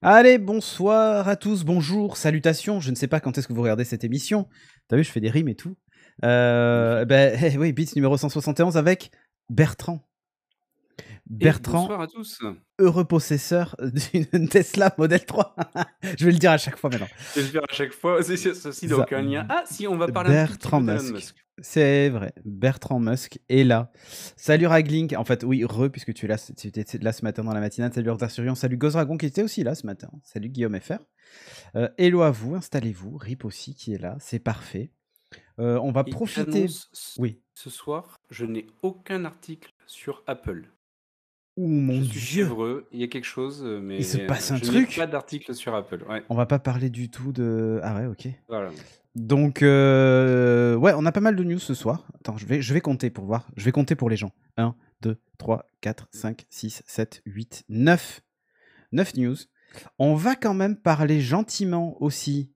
Allez, bonsoir à tous, bonjour, salutations. Je ne sais pas quand est-ce que vous regardez cette émission. T'as vu, je fais des rimes et tout. Magnifique. Oui, Beats numéro 171 avec Bertrand. Et Bertrand, bonsoir à tous. heureux possesseur d'une Tesla Model 3. Je vais le dire à chaque fois maintenant. Et je vais à chaque fois, ceci C'est n'a ça. aucun lien. Ah si, on va parler un tout petit Bertrand peu d'Elon Musk. Musk. C'est vrai, Bertrand Musk est là. Salut Raglink, en fait, oui, puisque tu es là, tu étais là ce matin dans la matinale. Salut Arthurion, salut Gozragon qui était aussi là ce matin. Salut Guillaume FR. Hello à vous, installez-vous. Rip aussi qui est là, c'est parfait. On va Et profiter. j'annonce Oui. ce soir, je n'ai aucun article sur Apple. Ouh mon Je suis Dieu, fiévreux, il y a quelque chose, il mais se passe un je n'ai truc. pas d'article sur Apple. Ouais, On va pas parler du tout de. Ah ouais, ok. voilà. Donc, ouais, on a pas mal de news ce soir. Attends, je vais compter pour voir. Je vais compter pour les gens. 1, 2, 3, 4, 5, 6, 7, 8, 9. 9 news. On va quand même parler gentiment aussi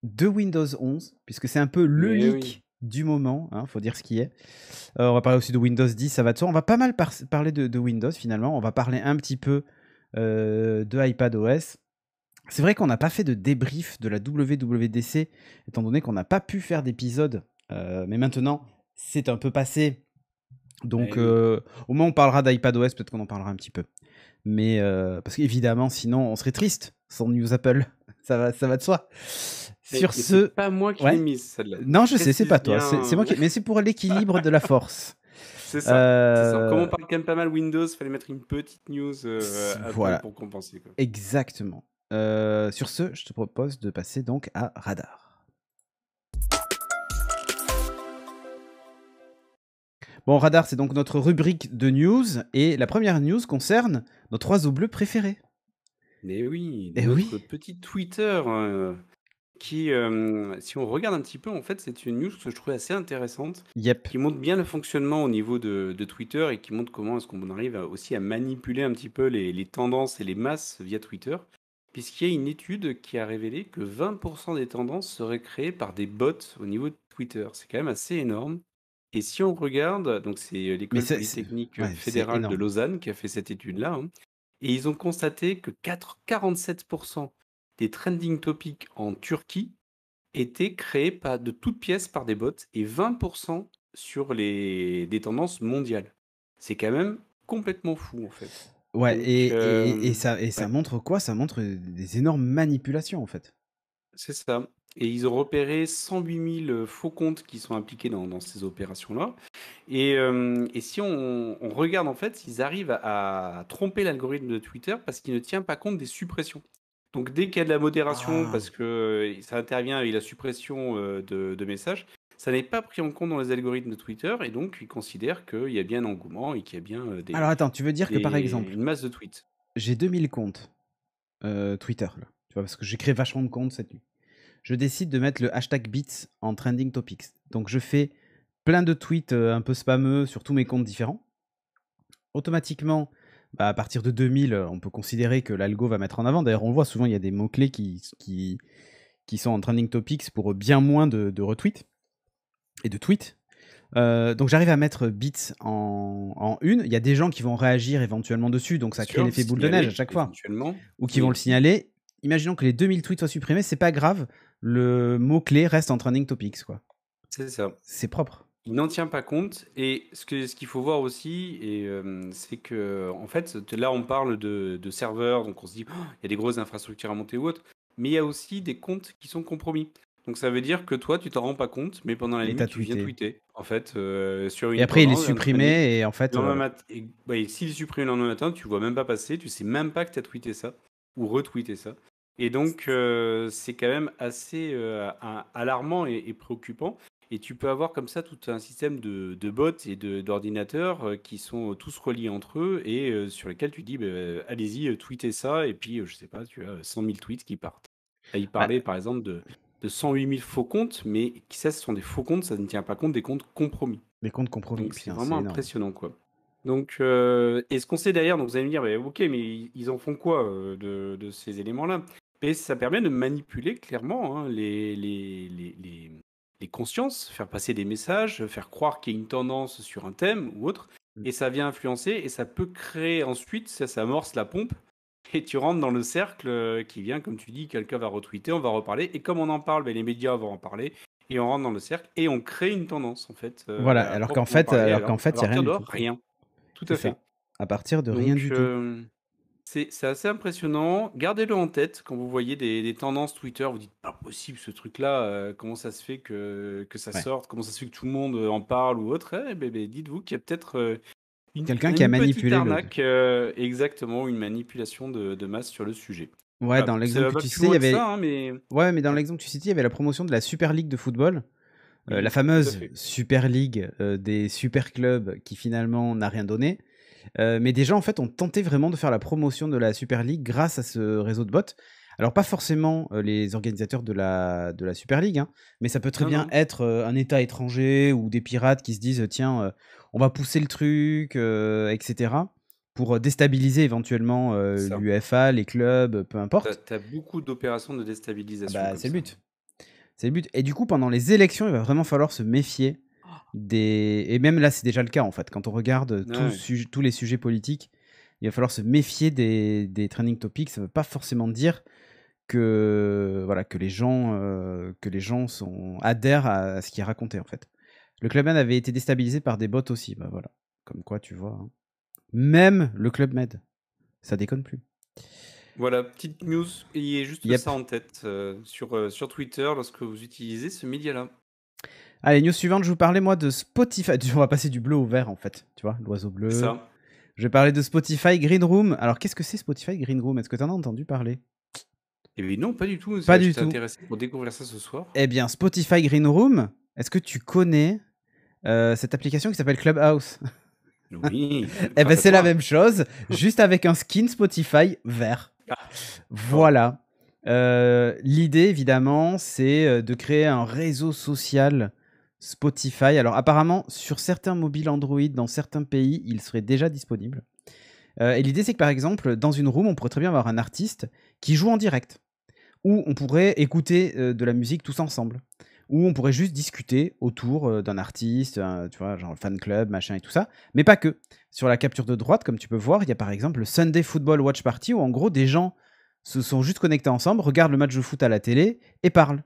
de Windows 11, puisque c'est un peu le Mais oui. leak du moment, hein, faut dire ce qui est. On va parler aussi de Windows 10, ça va de soi. On va pas mal parler de Windows finalement. On va parler un petit peu de iPadOS. C'est vrai qu'on n'a pas fait de débrief de la WWDC, étant donné qu'on n'a pas pu faire d'épisode. Mais maintenant, c'est un peu passé. Donc, Eh oui. au moins, on parlera d'iPadOS, peut-être qu'on en parlera un petit peu. Mais, parce qu'évidemment, sinon, on serait triste sans news Apple. Ça va de soi. Sur Mais c'est ce, pas moi qui l'ai ouais. mise, celle-là. Non, je sais, c'est Précise pas toi. C'est moi bien. qui. Mais c'est pour l'équilibre de la force. C'est ça. C'est ça. Comme on parle quand même pas mal Windows, fallait mettre une petite news Apple Voilà, pour compenser, quoi. exactement. Sur ce, je te propose de passer donc à Radar. Bon, Radar, c'est donc notre rubrique de news. Et la première news concerne notre oiseau bleu préféré. Mais oui, de Eh notre oui. petit Twitter, qui, si on regarde un petit peu, en fait, c'est une news que je trouve assez intéressante, Yep. qui montre bien le fonctionnement au niveau de Twitter et qui montre comment est-ce qu'on arrive aussi à manipuler un petit peu les tendances et les masses via Twitter, puisqu'il y a une étude qui a révélé que 20% des tendances seraient créées par des bots au niveau de Twitter. C'est quand même assez énorme. Et si on regarde, donc c'est Mais l'école polytechnique ouais, c'est fédérale de énorme. Lausanne qui a fait cette étude-là, hein, et ils ont constaté que 47% des trending topics en Turquie étaient créés de toutes pièces par des bots et 20% sur des tendances mondiales. C'est quand même complètement fou en fait. Ouais, Donc, ça ouais, montre quoi? Ça montre des énormes manipulations, en fait. c'est ça. Et ils ont repéré 108 000 faux comptes qui sont impliqués dans ces opérations-là. Et si on regarde, en fait, ils arrivent à tromper l'algorithme de Twitter parce qu'il ne tient pas compte des suppressions. Donc dès qu'il y a de la modération, Ah. parce que ça intervient avec la suppression de messages, ça n'est pas pris en compte dans les algorithmes de Twitter, et donc ils considèrent qu'il y a bien un engouement et qu'il y a bien Alors attends, tu veux dire que par exemple, une masse de tweets. j'ai 2000 comptes Twitter, là. Tu vois, parce que j'ai créé vachement de comptes cette nuit. Je décide de mettre le hashtag Beats en trending topics. Donc je fais plein de tweets un peu spammeux sur tous mes comptes différents. Automatiquement, bah, à partir de 2000, on peut considérer que l'algo va mettre en avant. D'ailleurs, on le voit souvent, il y a des mots-clés qui sont en trending topics pour bien moins de retweets et de tweets. Donc j'arrive à mettre Beats en une. Il y a des gens qui vont réagir éventuellement dessus, donc Bien ça crée sûr, l'effet boule de neige à signaler chaque fois. éventuellement, Ou qui vont oui le aussi. signaler. Imaginons que les 2000 tweets soient supprimés, c'est pas grave. Le mot-clé reste en trending topics, quoi. C'est ça. C'est propre. Il n'en tient pas compte. Et ce qu'il faut voir aussi, c'est que, en fait, là, on parle de serveurs, donc on se dit, oh, il y a des grosses infrastructures à monter ou autre, mais il y a aussi des comptes qui sont compromis. Donc ça veut dire que toi, tu t'en rends pas compte, mais pendant la Et nuit, t'as tu viens tweeté. tweeter, en fait, sur Et une après, il est tendance, un trending. supprimé, et en fait. Le lendemain matin, et s'il est supprimé le lendemain matin, tu vois même pas passer, tu sais même pas que tu as tweeté ça, ou retweeté ça. Et donc, c'est quand même assez alarmant et préoccupant. Et tu peux avoir comme ça tout un système de bots et d'ordinateurs qui sont tous reliés entre eux et sur lesquels tu dis, bah, allez-y, tweetez ça. Et puis, je sais pas, tu as 100 000 tweets qui partent. Là, il Bah, parlait par exemple de 108 000 faux comptes, mais qui ça, ce sont des faux comptes, ça ne tient pas compte des comptes compromis. les comptes compromis, Donc, c'est putain, c'est vraiment énorme. impressionnant, quoi. Donc, et ce qu'on sait derrière, donc vous allez me dire, bah, ok, mais ils en font quoi de ces éléments-là? Et ça permet de manipuler clairement, hein, les consciences, faire passer des messages, faire croire qu'il y a une tendance sur un thème ou autre, et ça vient influencer, et ça peut créer ensuite, ça amorce la pompe, et tu rentres dans le cercle qui vient, comme tu dis, quelqu'un va retweeter, on va reparler, et comme on en parle, ben, les médias vont en parler, et on rentre dans le cercle, et on crée une tendance, en fait, Voilà, à alors qu'en proprement fait, parler, à il y a rien partir du de tout. rien. Tout C'est à ça. fait. À partir de rien Donc, du tout. c'est assez impressionnant. Gardez-le en tête quand vous voyez des tendances Twitter. Vous dites, pas possible ce truc-là. Comment ça se fait que ça Ouais. sorte? Comment ça se fait que tout le monde en parle ou autre? Eh ben, dites-vous qu'il y a peut-être Quelqu'un qui a une petite manipulé le. arnaque, exactement, une manipulation de masse sur le sujet. Ouais, Voilà. dans Ça l'exemple que va tu plus citais, il y loin que ça, avait. hein, mais Ouais, mais dans ouais. l'exemple que tu citais, il y avait la promotion de la Super League de football. La Oui, tout à fameuse fait. Super League des super clubs qui finalement n'a rien donné. Mais des gens en fait ont tenté vraiment de faire la promotion de la Super League grâce à ce réseau de bots. Alors pas forcément les organisateurs de la Super League, hein, mais ça peut très Non, bien non, être un État étranger ou des pirates qui se disent tiens, on va pousser le truc, etc. pour déstabiliser éventuellement c'est ça. l'UEFA, les clubs, peu importe. T'as beaucoup d'opérations de Ah déstabilisation bah comme c'est le ça. but. C'est le but. Et du coup, pendant les élections, il va vraiment falloir se méfier des. Et même là, c'est déjà le cas en fait. Quand on regarde Ouais. tous les sujets politiques, il va falloir se méfier des trending topics. Ça ne veut pas forcément dire que voilà que les gens adhèrent à ce qui est raconté en fait. Le Club Med avait été déstabilisé par des bots aussi. Bah voilà. Comme quoi, tu vois. Hein. Même le Club Med, ça déconne plus. Voilà, petite news, ayez juste Yep. ça en tête sur Twitter lorsque vous utilisez ce média-là. Allez, news suivante, je vous parlais moi de Spotify. On va passer du bleu au vert en fait. Tu vois, l'oiseau C'est bleu. ça. Je vais parler de Spotify Green Room. Alors, qu'est-ce que c'est Spotify Green Room? Est-ce que tu en as entendu parler? Eh bien non, pas du tout. Pas du J'étais tout. intéressé pour découvrir ça ce soir. Eh bien, Spotify Green Room, est-ce que tu connais cette application qui s'appelle Clubhouse? Oui, Eh ben, grâce à c'est la toi. même chose, juste avec un skin Spotify vert. Ah, d'accord. Voilà. L'idée, évidemment, c'est de créer un réseau social Spotify. Alors, apparemment, sur certains mobiles Android, dans certains pays, il serait déjà disponible. Et l'idée, c'est que par exemple, dans une room, on pourrait très bien avoir un artiste qui joue en direct, ou on pourrait écouter de la musique tous ensemble, ou on pourrait juste discuter autour d'un artiste, tu vois, genre fan club, machin et tout ça, mais pas que. Sur la capture de droite, comme tu peux voir, il y a par exemple le Sunday Football Watch Party, où en gros, des gens se sont juste connectés ensemble, regardent le match de foot à la télé et parlent.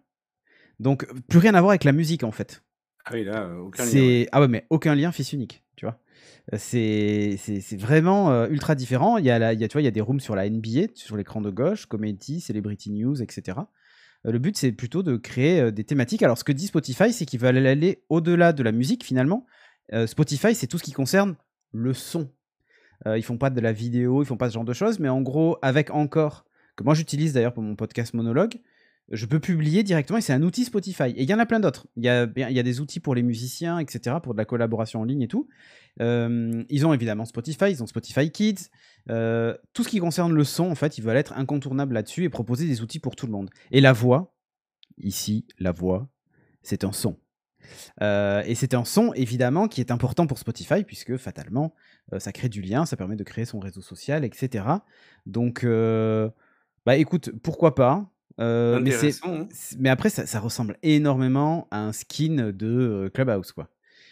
Donc, plus rien à voir avec la musique, en fait. Ah oui, là, aucun lien, ouais. Ah ouais, mais aucun lien fils unique, tu vois. C'est vraiment ultra différent. Tu vois, il y a des rooms sur la NBA, sur l'écran de gauche, Comedy, Celebrity News, etc. Le but, c'est plutôt de créer des thématiques. Alors, ce que dit Spotify, c'est qu'ils veulent aller au-delà de la musique, finalement. Spotify, c'est tout ce qui concerne le son. Ils font pas de la vidéo, ils font pas ce genre de choses, mais en gros, avec Encore, que moi j'utilise d'ailleurs pour mon podcast monologue, je peux publier directement et c'est un outil Spotify. Et il y en a plein d'autres. Il y a des outils pour les musiciens, etc., pour de la collaboration en ligne et tout. Ils ont évidemment Spotify, ils ont Spotify Kids. Tout ce qui concerne le son, en fait, ils veulent être incontournables là-dessus et proposer des outils pour tout le monde. Et la voix, ici, la voix, c'est un son. Et c'est un son, évidemment, qui est important pour Spotify, puisque fatalement, ça crée du lien, ça permet de créer son réseau social, etc. Donc, bah écoute, pourquoi pas Intéressant, hein. mais après, ça ressemble énormément à un skin de Clubhouse, quoi.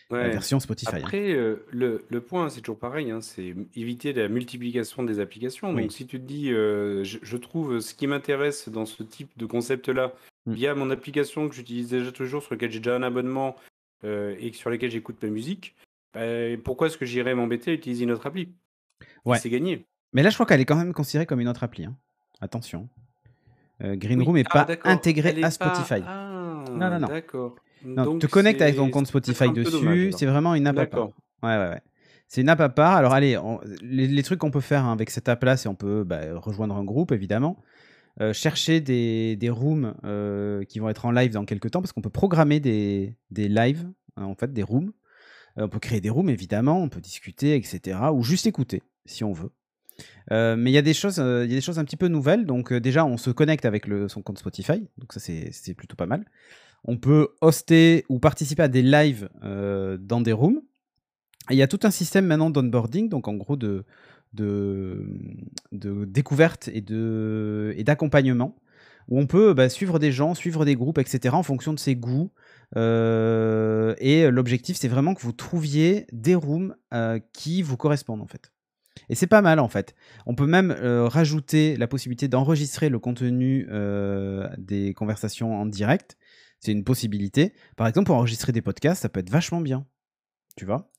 Ouais. Version Spotify. Hein. Après, le point, c'est toujours pareil, hein, c'est éviter la multiplication des applications. Donc, Oui. si tu te dis, je trouve ce qui m'intéresse dans ce type de concept-là Mm. via mon application que j'utilise déjà toujours, sur laquelle j'ai déjà un abonnement et sur laquelle j'écoute ma musique, bah, pourquoi est-ce que j'irais m'embêter à utiliser une autre appli? Et Ouais. c'est gagné. Mais là, je crois qu'elle est quand même considérée comme une autre appli. Hein. Attention. Green Room Oui, n'est ah pas d'accord, intégré elle est à pas. Spotify. Non, Ah, non, non. d'accord. Non, te Donc, connectes avec ton c'est compte ça peut être Spotify un peu dommage dessus, alors. c'est vraiment une app à D'accord. part. Ouais, ouais, ouais. C'est une app à part. Alors, allez, les trucs qu'on peut faire hein, avec cette app-là, c'est on peut rejoindre un groupe, évidemment. Chercher des rooms qui vont être en live dans quelques temps, parce qu'on peut programmer des lives, hein, en fait, des rooms. On peut créer des rooms, évidemment, on peut discuter, etc. Ou juste écouter, si on veut. Mais il y a des choses un petit peu nouvelles. Donc, déjà, on se connecte avec son compte Spotify. Donc, ça, c'est plutôt pas mal. On peut hoster ou participer à des lives dans des rooms. Et il y a tout un système maintenant d'onboarding, donc en gros de découverte et d'accompagnement, où on peut suivre des gens, suivre des groupes, etc. en fonction de ses goûts. Et l'objectif, c'est vraiment que vous trouviez des rooms qui vous correspondent en fait. Et c'est pas mal en fait. On peut même rajouter la possibilité d'enregistrer le contenu des conversations en direct. C'est une possibilité. Par exemple, pour enregistrer des podcasts, ça peut être vachement bien. Tu vois,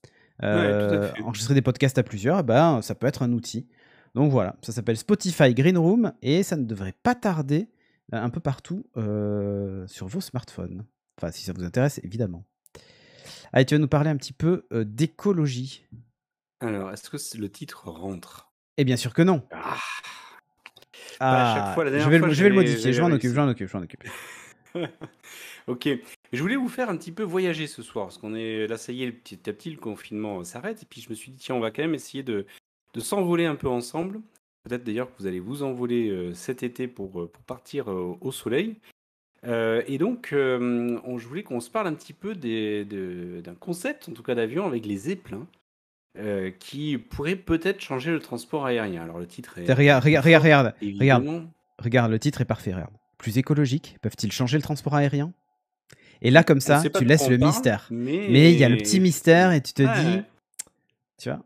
Ouais, tout à fait. enregistrer des podcasts à plusieurs, ben, ça peut être un outil. Donc voilà, ça s'appelle Spotify Green Room et ça ne devrait pas tarder un peu partout sur vos smartphones. Enfin, si ça vous intéresse, évidemment. Allez, tu vas nous parler un petit peu d'écologie. Alors, est-ce que le titre rentre? Et bien sûr que non. Ah, pas à chaque Ah, fois. La dernière fois, je vais le modifier, je j'avais m'en occupe, je réussi. m'en occupe, je m'en occupe. Ok. Je voulais vous faire un petit peu voyager ce soir, parce qu'on est là, ça y est, petit à petit, le confinement s'arrête. Et puis je me suis dit, tiens, on va quand même essayer de s'envoler un peu ensemble. Peut-être d'ailleurs que vous allez vous envoler cet été pour partir au soleil. Et donc, je voulais qu'on se parle un petit peu d'un concept, en tout cas d'avion, avec les zeppelins, qui pourrait peut-être changer le transport aérien. Alors le titre est un Regarde, peu regarde, fort, regarde, regarde, évidemment. regarde, le titre est parfait, regarde. Plus écologique, peuvent-ils changer le transport aérien? Et là, comme On ne ça, sait pas tu de quoi laisses on le parle, mystère. Mais il y a le mais petit mystère effectivement. et tu te Ouais, dis, tu vois,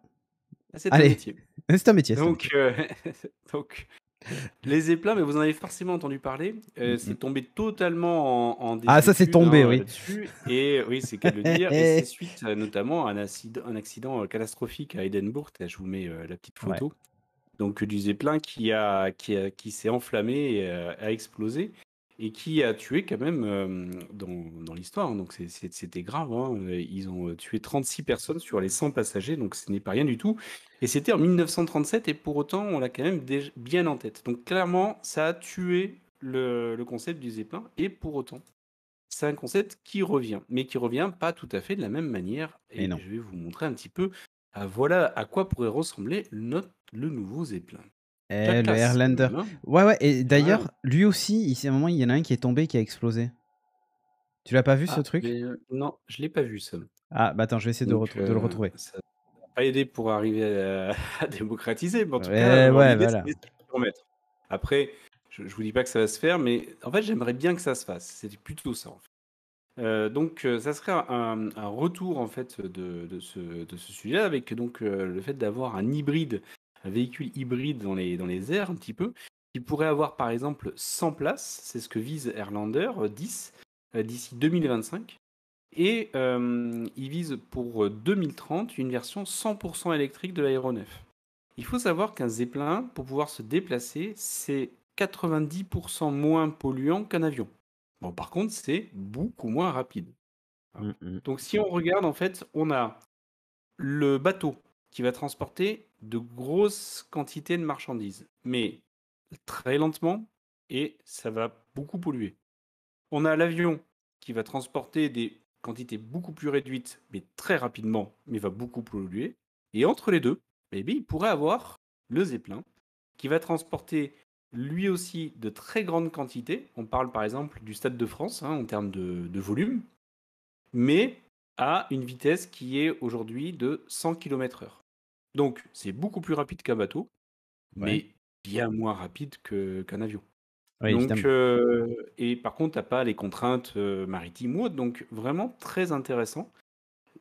c'est un allez, métier. c'est un métier, c'est un Donc, métier. donc les zeppelins, mais vous en avez forcément entendu parler. Mm, C'est mm. tombé totalement en Ah, ça c'est désuétude tombé, oui. là-dessus. Et oui, c'est qu'à le dire. Et c'est suite notamment à un accident catastrophique à Édimbourg. Là, je vous mets la petite Ouais. photo. Donc du zeppelin qui s'est enflammé et a explosé et qui a tué quand même dans l'histoire. Hein. Donc c'était grave. Hein. Ils ont tué 36 personnes sur les 100 passagers, donc ce n'est pas rien du tout. Et c'était en 1937 et pour autant on l'a quand même bien en tête. Donc clairement ça a tué le concept du zeppelin et pour autant c'est un concept qui revient, mais qui revient pas tout à fait de la même manière. Et Et non. je vais vous montrer un petit peu. Voilà à quoi pourrait ressembler le nouveau Zeppelin. La Le classe quand Airlander. même, hein. Ouais, ouais, et Voilà. d'ailleurs, lui aussi, ici, à un moment, il y en a un qui est tombé, qui a explosé. Tu l'as pas vu ce Ah, truc? mais non, je l'ai pas vu ça. Ah, bah attends, je vais essayer Donc de le retrouver. ça n'a pas aidé pour arriver à démocratiser, mais en tout cas, Ouais, dans ouais, l'idée, voilà. c'était de le remettre. Après, je vous dis pas que ça va se faire, mais en fait, j'aimerais bien que ça se fasse. C'est plutôt ça, en fait. Donc, ça serait un retour en fait de ce sujet-là, avec donc le fait d'avoir un véhicule hybride dans les airs un petit peu, qui pourrait avoir par exemple 100 places, c'est ce que vise Airlander 10 d'ici 2025, et il vise pour 2030 une version 100% électrique de l'aéronef. Il faut savoir qu'un Zeppelin, pour pouvoir se déplacer, c'est 90% moins polluant qu'un avion. Bon, par contre, c'est beaucoup moins rapide. Voilà. Mm, mm. Donc, si on regarde, en fait, on a le bateau qui va transporter de grosses quantités de marchandises, mais très lentement, et ça va beaucoup polluer. On a l'avion qui va transporter des quantités beaucoup plus réduites, mais très rapidement, mais va beaucoup polluer. Et entre les deux, eh bien, il pourrait avoir le Zeppelin qui va transporter lui aussi de très grandes quantités. On parle par exemple du Stade de France hein, en termes de volume, mais à une vitesse qui est aujourd'hui de 100 km/h. Donc c'est beaucoup plus rapide qu'un bateau, Ouais. mais bien moins rapide qu'un avion. Oui, Donc, évidemment. et par contre, t'as pas les contraintes maritimes ou autres, donc vraiment très intéressant.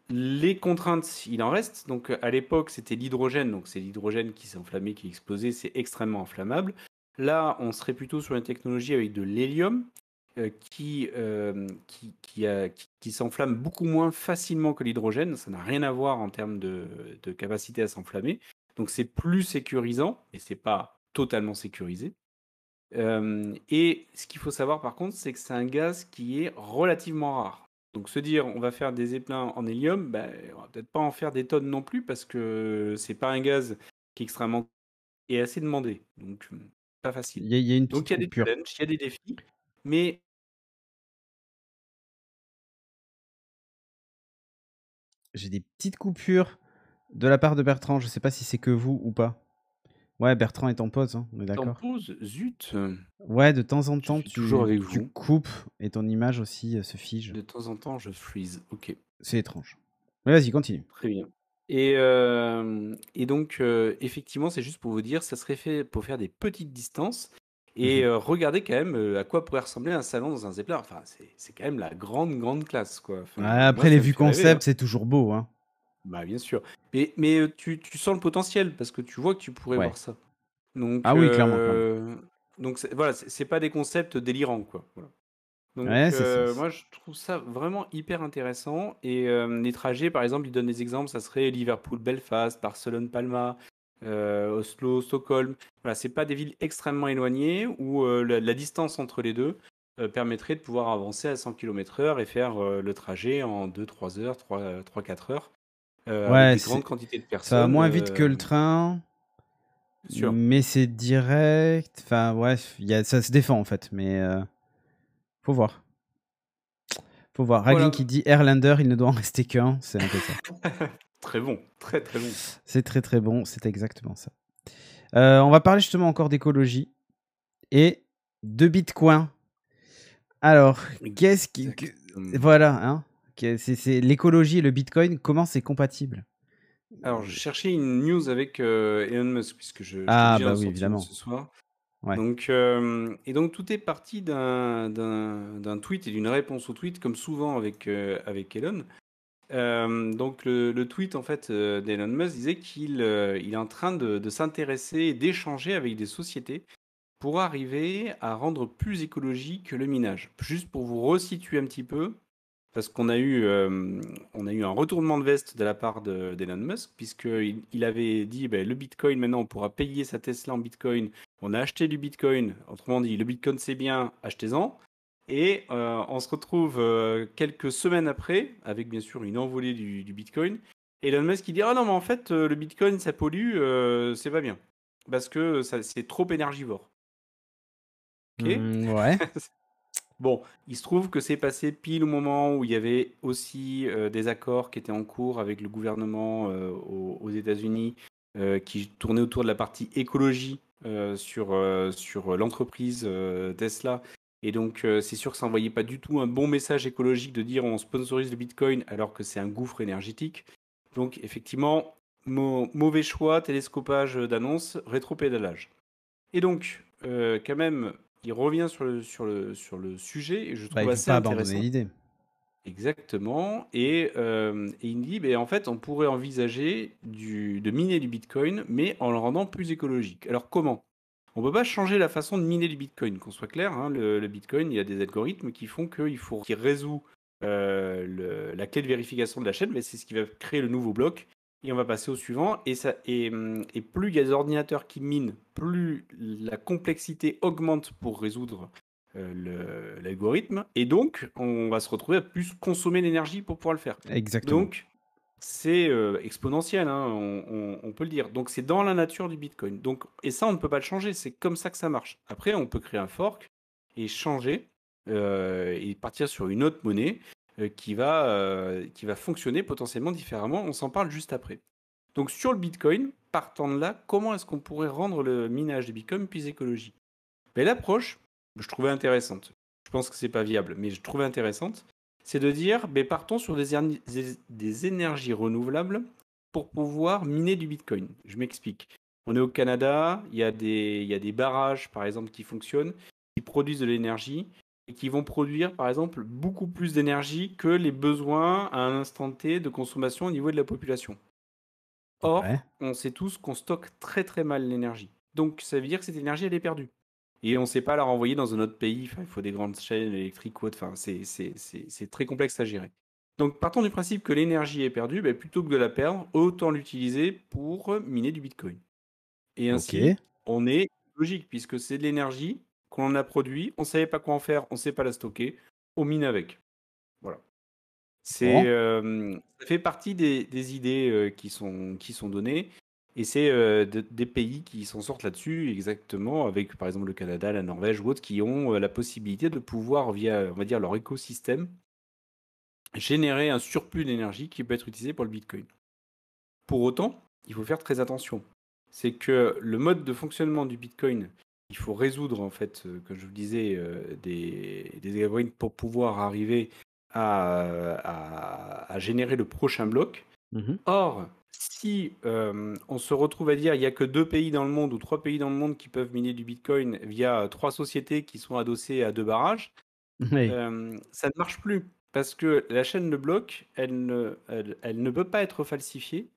Les contraintes, il en reste. Donc, à l'époque, c'était l'hydrogène, donc c'est l'hydrogène qui s'est enflammé, qui a explosé, c'est extrêmement inflammable. Là, on serait plutôt sur une technologie avec de l'hélium qui s'enflamme beaucoup moins facilement que l'hydrogène. Ça n'a rien à voir en termes de capacité à s'enflammer. Donc, c'est plus sécurisant, et c'est pas totalement sécurisé. Et ce qu'il faut savoir par contre, c'est que c'est un gaz qui est relativement rare. Donc se dire on va faire des zeppelins en hélium, ben, on va peut-être pas en faire des tonnes non plus parce que c'est pas un gaz qui est extrêmement et assez demandé. Donc pas facile. Il y a une petite Donc il y a des coupure. challenges, il y a des défis, mais J'ai des petites coupures de la part de Bertrand. Je sais pas si c'est que vous ou pas. Ouais, Bertrand est en pause, hein, on est en d'accord. pause, zut, Ouais, de temps en je temps, suis toujours avec tu vous. coupes et ton image aussi se fige. De temps en temps, je freeze. Ok. C'est étrange. Mais vas-y, continue. Très bien. Et donc, effectivement, c'est juste pour vous dire, ça serait fait pour faire des petites distances. Et Mhm. regardez quand même à quoi pourrait ressembler un salon dans un Zeppelin. Enfin, c'est quand même la grande, grande classe, quoi. Ouais, Enfin, moi, après, les ça me vues fait rêver, hein. concept, c'est toujours beau, hein. Bah, bien sûr. Mais tu sens le potentiel parce que tu vois que tu pourrais Ouais. voir ça. Donc, Ah oui, clairement, clairement. voilà, c'est pas des concepts délirants, quoi. Voilà. Donc, Ouais, c'est ça. moi, je trouve ça vraiment hyper intéressant. Et les trajets, par exemple, ils donnent des exemples. Ça serait Liverpool-Belfast, Barcelone-Palma, Oslo-Stockholm. Voilà, c'est pas des villes extrêmement éloignées où la distance entre les deux permettrait de pouvoir avancer à 100 km/h et faire le trajet en 2-3 heures, 3-4 heures, avec Ouais, des grandes quantités de ça va personnes. moins vite que le train, Bien sûr. mais c'est direct. Enfin, ouais, ça se défend en fait, mais faut voir. Faut voir. Ragling Voilà. qui dit Airlander, il ne doit en rester qu'un, c'est un peu ça. Très bon, très très bon. C'est très très bon, c'est exactement ça. On va parler justement encore d'écologie et de Bitcoin. Alors, qu'est-ce qui. Exactement. Voilà, hein. C'est l'écologie et le Bitcoin, comment c'est compatible? Alors, je cherchais une news avec Elon Musk, puisque j'étais Ah, obligé bah d'en oui, sortir une évidemment. ce soir. Ouais. Donc tout est parti d'un tweet et d'une réponse au tweet, comme souvent avec Elon. Donc le tweet en fait d'Elon Musk disait qu'il est en train de s'intéresser et d'échanger avec des sociétés pour arriver à rendre plus écologique le minage. Juste pour vous resituer un petit peu, parce qu'on a eu un retournement de veste de la part d'Elon Musk, puisqu'il avait dit ben, le Bitcoin, maintenant on pourra payer sa Tesla en Bitcoin. On a acheté du Bitcoin, autrement dit, le Bitcoin c'est bien, achetez-en. Et on se retrouve quelques semaines après, avec bien sûr une envolée du Bitcoin. Elon Musk qui dit ah non, mais en fait, le Bitcoin ça pollue, c'est pas bien. Parce que c'est trop énergivore. Ok. Ouais. Bon, il se trouve que c'est passé pile au moment où il y avait aussi des accords qui étaient en cours avec le gouvernement aux États-Unis qui tournaient autour de la partie écologie sur l'entreprise Tesla. Et donc, c'est sûr que ça n'envoyait pas du tout un bon message écologique de dire on sponsorise le Bitcoin alors que c'est un gouffre énergétique. Donc, effectivement, mauvais choix, télescopage d'annonce, rétropédalage. Et donc, quand même, il revient sur le sujet et je Bah, trouve il veut assez pas abandonner intéressant. l'idée. Exactement. Et il me dit, ben, en fait, on pourrait envisager de miner du Bitcoin, mais en le rendant plus écologique. Alors comment? On ne peut pas changer la façon de miner du Bitcoin, qu'on soit clair, hein. Le Bitcoin, il y a des algorithmes qui font qu'il résout la clé de vérification de la chaîne, mais c'est ce qui va créer le nouveau bloc. Et on va passer au suivant. Et plus il y a des ordinateurs qui minent, plus la complexité augmente pour résoudre l'algorithme. Et donc, on va se retrouver à plus consommer d'énergie pour pouvoir le faire. Exactement. Donc, c'est exponentiel, hein, on peut le dire. Donc, c'est dans la nature du Bitcoin. Donc, et ça, on ne peut pas le changer. C'est comme ça que ça marche. Après, on peut créer un fork et changer et partir sur une autre monnaie qui va fonctionner potentiellement différemment. On s'en parle juste après. Donc, sur le Bitcoin, partant de là, comment est-ce qu'on pourrait rendre le minage de Bitcoin plus écologique? Mais l'approche, je trouvais intéressante. Je pense que c'est pas viable, mais je trouvais intéressante. C'est de dire, ben, partons sur des énergies renouvelables pour pouvoir miner du Bitcoin. Je m'explique. On est au Canada, il y a des barrages, par exemple, qui fonctionnent, qui produisent de l'énergie et qui vont produire, par exemple, beaucoup plus d'énergie que les besoins à un instant T de consommation au niveau de la population. Ouais. Or, on sait tous qu'on stocke très très mal l'énergie. Donc, ça veut dire que cette énergie, elle est perdue. Et on ne sait pas la renvoyer dans un autre pays. Enfin, il faut des grandes chaînes électriques ou autres. Enfin, c'est très complexe à gérer. Donc, partons du principe que l'énergie est perdue, ben, plutôt que de la perdre, autant l'utiliser pour miner du Bitcoin. Et Ok. ainsi, on est logique, puisque c'est de l'énergie qu'on a produit, on ne savait pas quoi en faire, on ne sait pas la stocker, on mine avec. Voilà. Bon. Ça fait partie des idées qui sont données. Et c'est des pays qui s'en sortent là-dessus, exactement, avec par exemple le Canada, la Norvège ou autres, qui ont la possibilité de pouvoir, via, on va dire, leur écosystème, générer un surplus d'énergie qui peut être utilisé pour le Bitcoin. Pour autant, il faut faire très attention. C'est que le mode de fonctionnement du Bitcoin, il faut résoudre, en fait, comme je vous le disais, des algorithmes pour pouvoir arriver à générer le prochain bloc. Mhm. Or, si on se retrouve à dire il n'y a que 2 pays dans le monde ou 3 pays dans le monde qui peuvent miner du Bitcoin via 3 sociétés qui sont adossées à 2 barrages, Oui. ça ne marche plus. parce que la chaîne de blocs, elle ne peut pas être falsifiée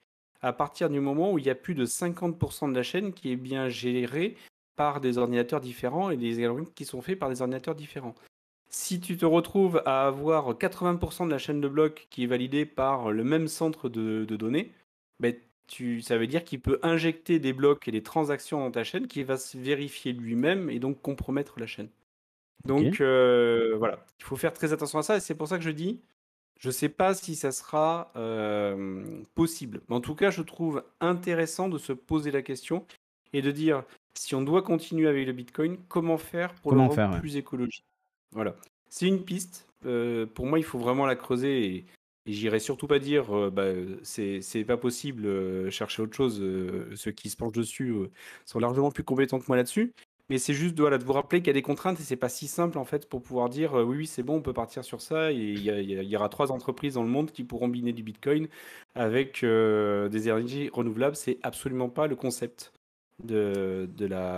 à partir du moment où il y a plus de 50% de la chaîne qui est bien gérée par des ordinateurs différents et des algorithmes qui sont faits par des ordinateurs différents. Si tu te retrouves à avoir 80% de la chaîne de blocs qui est validée par le même centre de données, ben, ça veut dire qu'il peut injecter des blocs et des transactions dans ta chaîne qui va se vérifier lui-même et donc compromettre la chaîne. Donc voilà, il faut faire très attention à ça et c'est pour ça que je dis, je ne sais pas si ça sera possible. Mais en tout cas, je trouve intéressant de se poser la question et de dire, si on doit continuer avec le Bitcoin, comment faire pour le Comment rendre faire, ouais. plus écologique? Voilà. C'est une piste. Pour moi, il faut vraiment la creuser et j'irai surtout pas dire c'est pas possible, chercher autre chose. Ceux qui se penchent dessus sont largement plus compétents que moi là-dessus. Mais c'est juste voilà, de vous rappeler qu'il y a des contraintes et c'est pas si simple en fait pour pouvoir dire oui, oui, c'est bon, on peut partir sur ça. Et il y aura 3 entreprises dans le monde qui pourront miner du Bitcoin avec des énergies renouvelables. C'est absolument pas le concept de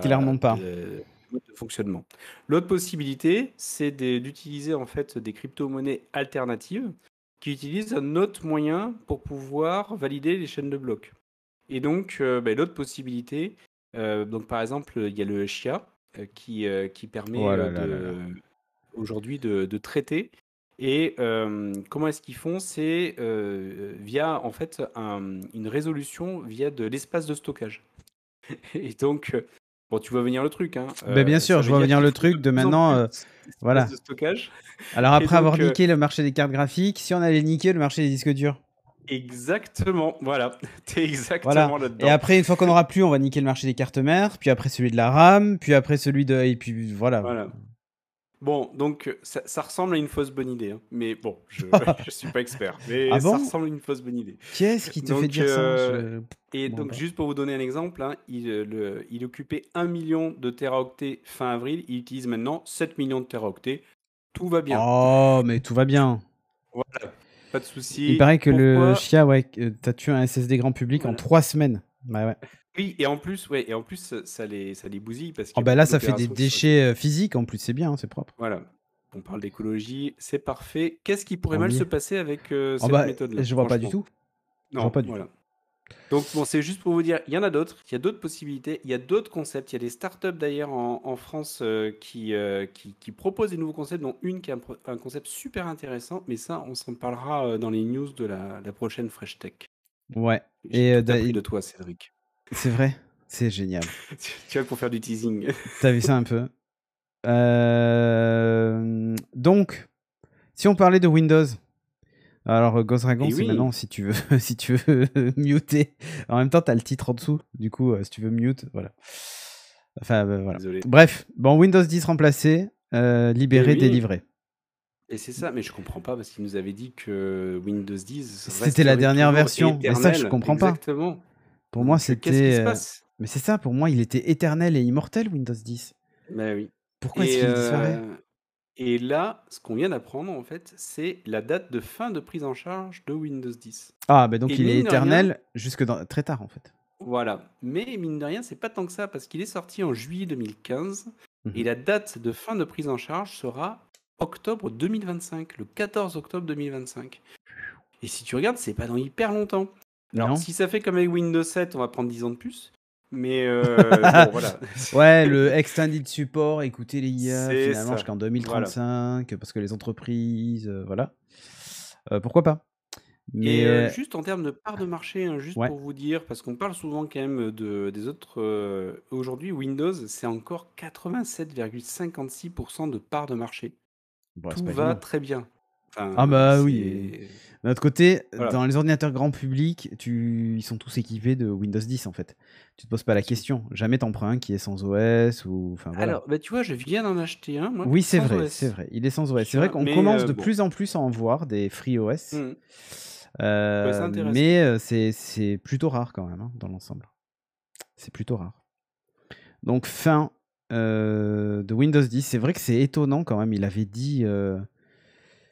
Clairement pas. mode de fonctionnement. L'autre possibilité, c'est d'utiliser en fait des crypto-monnaies alternatives qui utilisent un autre moyen pour pouvoir valider les chaînes de blocs. Et donc, l'autre possibilité, donc par exemple, il y a le SHIA qui permet Oh là là là là. aujourd'hui de traiter. Et comment est-ce qu'ils font? C'est via en fait une résolution via de l'espace de stockage. Et donc, bon, tu vois venir le truc, hein. Bien sûr, Ça je veut vois dire venir qu'il le faut de truc de plus en maintenant. plus d'espace Voilà. de stockage. Alors Et après avoir donc, niqué le marché des cartes graphiques, si on allait niquer le marché des disques durs. exactement, voilà, t'es Voilà. exactement Et là-dedans. après, une fois qu'on aura plus, on va niquer le marché des cartes mères, puis après celui de la RAM, puis après celui de... Et puis voilà. Voilà. Bon, donc ça ressemble à une fausse bonne idée, hein. Mais bon, je suis pas expert, mais Ah ça bon? ressemble à une fausse bonne idée. Qu'est-ce qui te fait Donc, dire ça? et Bon, donc bah. juste pour vous donner un exemple, hein, il occupait 1 million de téraoctets fin avril, il utilise maintenant 7 millions de téraoctets. Tout va bien. Oh, mais tout va bien. Voilà, pas de Il souci. paraît que le Pourquoi? Chia, ouais, t'as tué un SSD grand public en Voilà. 3 semaines. Bah ouais. Oui, et en plus, ça les bousille parce Oh qu'il y a bah là, beaucoup ça fait des d'opérations qui sont faites. déchets physiques en plus, c'est bien, hein, c'est propre. Voilà. On parle d'écologie, c'est parfait. Qu'est-ce qui pourrait Tant mal se mieux. passer avec Oh cette bah, méthode-là, je vois pas du franchement? tout. Je vois Non, pas du tout. voilà. Donc bon, c'est juste pour vous dire, il y en a d'autres, il y a d'autres possibilités, il y a d'autres concepts, il y a des startups d'ailleurs en France qui proposent des nouveaux concepts, dont une qui a un concept super intéressant, mais ça, on s'en parlera dans les news de la prochaine Fresh Tech. Ouais. J'ai tout appris de toi, Cédric. C'est vrai, c'est génial. Tu vois, pour faire du teasing. T'as vu ça un peu? Donc, si on parlait de Windows, alors Ghost Dragon, Et c'est oui, maintenant si tu veux, si tu veux muter. En même temps, t'as le titre en dessous. Du coup, si tu veux mute, voilà. Enfin, voilà. désolé. Bref, bon, Windows 10 remplacé, libéré, Et oui, délivré. et c'est ça, mais je comprends pas parce qu'il nous avait dit que Windows 10 C'était la resterait dernière toujours version. Mais ça, je éternel. comprends pas. Exactement. Pour moi, Donc, qu'est-ce qui se c'était. passe? Mais c'est ça, pour moi, il était éternel et immortel, Windows 10. Ben oui. Pourquoi est-ce Et, qu'il disparaît? et là, ce qu'on vient d'apprendre, en fait, c'est la date de fin de prise en charge de Windows 10. Ah, bah donc Et il est mine de rien, éternel jusque très tard, en fait. voilà. Mais mine de rien, c'est pas tant que ça, parce qu'il est sorti en juillet 2015, et Mhm. la date de fin de prise en charge sera octobre 2025, le 14 octobre 2025. Et si tu regardes, c'est pas dans hyper longtemps. Alors, Non. si ça fait comme avec Windows 7, on va prendre 10 ans de plus. Mais bon, voilà. Ouais, le extended support, écoutez les IA, C'est finalement ça. jusqu'en Voilà. 2035, parce que les entreprises, voilà. Pourquoi pas? Mais Et juste en termes de part de marché, hein, juste ouais, pour vous dire, parce qu'on parle souvent quand même des autres. Aujourd'hui, Windows, c'est encore 87,56% de part de marché. bon, c'est Tout pas va évident. très bien. Ah Enfin, bah oui. c'est. D'un autre côté, Voilà. dans les ordinateurs grand public, ils sont tous équipés de Windows 10 en fait. Tu te poses pas la question. Jamais t'en prends un qui est sans OS ou, enfin voilà. Alors, bah, tu vois, je viens d'en acheter un, moi, Oui, c'est sans vrai, c'est OS. vrai. Il est sans OS. Tu C'est vrai vois, qu'on mais commence de bon. plus en plus à en voir des FreeOS. Je trouvais ça intéressant. Mais c'est plutôt rare quand même, hein, dans l'ensemble. C'est plutôt rare. Donc fin de Windows 10. C'est vrai que c'est étonnant quand même. Il avait dit...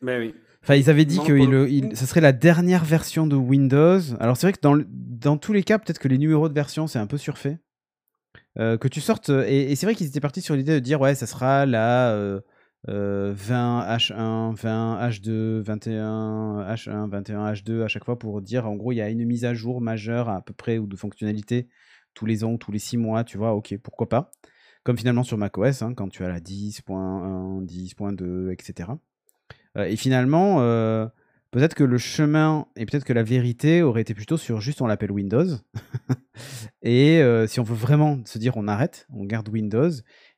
Mais oui. Enfin, Et ils avaient dit non, que pour le coup, ce serait la dernière version de Windows. Alors c'est vrai que dans tous les cas, peut-être que les numéros de version, c'est un peu surfait. Que tu sortes... Et c'est vrai qu'ils étaient partis sur l'idée de dire, ouais, ça sera la 20 H1, 20 H2, 21 H1, 21 H2 à chaque fois pour dire en gros il y a une mise à jour majeure à peu près ou de fonctionnalité tous les ans ou tous les 6 mois, tu vois, ok, pourquoi pas. Comme finalement sur macOS, hein, quand tu as la 10.1, 10.2, etc. Et finalement, peut-être que le chemin et peut-être que la vérité aurait été plutôt sur juste on l'appelle Windows. Et si on veut vraiment se dire on arrête, on garde Windows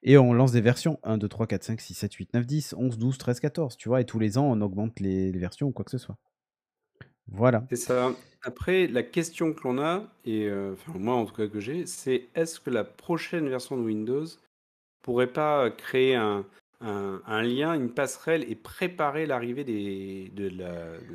et on lance des versions 1, 2, 3, 4, 5, 6, 7, 8, 9, 10, 11, 12, 13, 14, tu vois, et tous les ans on augmente les versions ou quoi que ce soit. Voilà. C'est ça. Après, la question que l'on a, et enfin moi en tout cas que j'ai, c'est est-ce que la prochaine version de Windows pourrait pas créer un lien, une passerelle et préparer l'arrivée de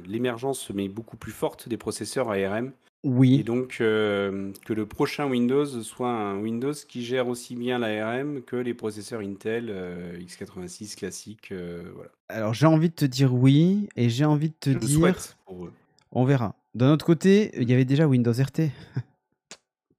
l'émergence mais beaucoup plus forte des processeurs ARM et Oui, donc que le prochain Windows soit un Windows qui gère aussi bien l'ARM que les processeurs Intel x86 classiques. Voilà. alors j'ai envie de te dire oui et j'ai envie de te Je le dire souhaite pour eux. on verra. D'un autre côté, il y avait déjà Windows RT.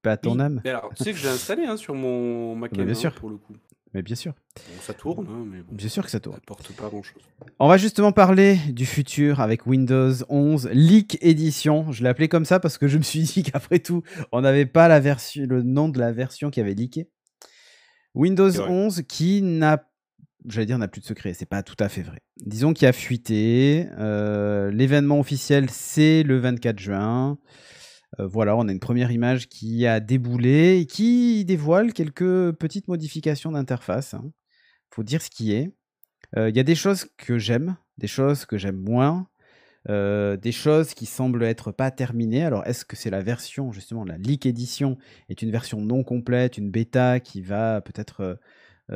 Pas à ton Oui, âme. mais alors tu sais que j'ai installé hein, sur mon Mac Bah, bien M1 sûr, pour le coup. mais bien sûr. Bon, ça tourne, hein, mais bon, Bien sûr que ça ça tourne. apporte pas grand-chose. On va justement parler du futur avec Windows 11 Leak Edition. Je l'ai appelé comme ça parce que je me suis dit qu'après tout, on n'avait pas la version, le nom de la version qui avait leaké. Windows C'est vrai. 11 qui n'a, j'allais dire n'a plus de secret, c'est pas tout à fait vrai. Disons qu'il a fuité. L'événement officiel, c'est le 24 juin. Voilà, on a une première image qui a déboulé et qui dévoile quelques petites modifications d'interface. Hein. Faut dire ce qui est. Il y a des choses que j'aime, des choses que j'aime moins, des choses qui semblent être pas terminées. Alors, est-ce que c'est la version, justement, la Leak Edition est une version non complète, une bêta qui va peut-être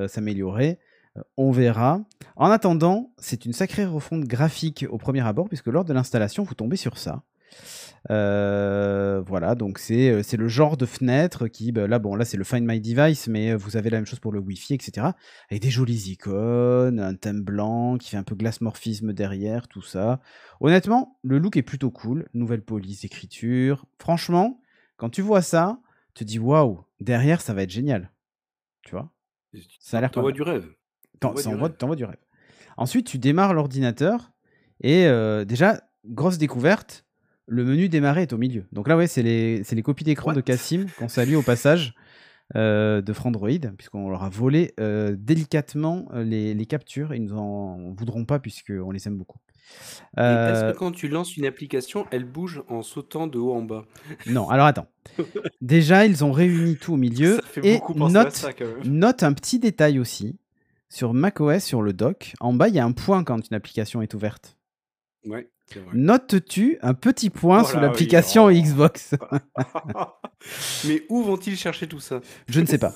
s'améliorer? On verra. En attendant, c'est une sacrée refonte graphique au premier abord, puisque lors de l'installation, vous tombez sur ça. Voilà, donc c'est le genre de fenêtre qui, bah, là, bon, là c'est le Find My Device, mais vous avez la même chose pour le Wi-Fi, etc. Avec des jolies icônes, un thème blanc qui fait un peu glace-morphisme derrière, tout ça. Honnêtement, le look est plutôt cool. Nouvelle police d'écriture. Franchement, quand tu vois ça, tu te dis waouh, derrière ça va être génial. Tu vois, ça a l'air pas T'envoies mal. du rêve. T'envoies du rêve. T'envoies du rêve. Ensuite, tu démarres l'ordinateur et déjà, grosse découverte, le menu démarrer est au milieu. Donc là, ouais, c'est les copies d'écran de What? Cassim qu'on salue au passage de Frandroid, puisqu'on leur a volé délicatement les captures. Ils nous en voudront pas puisqu'on les aime beaucoup. Et est-ce que quand tu lances une application, elle bouge en sautant de haut en bas? Non, alors attends. Déjà, ils ont réuni tout au milieu Ça fait et beaucoup penser à ça quand même. note un petit détail aussi. Sur macOS, sur le dock, en bas, il y a un point quand une application est ouverte. Ouais, c'est vrai. Notes-tu un petit point sous Voilà, oui. l'application Oh. Xbox? Mais où vont-ils chercher tout ça? Je ne sais pas.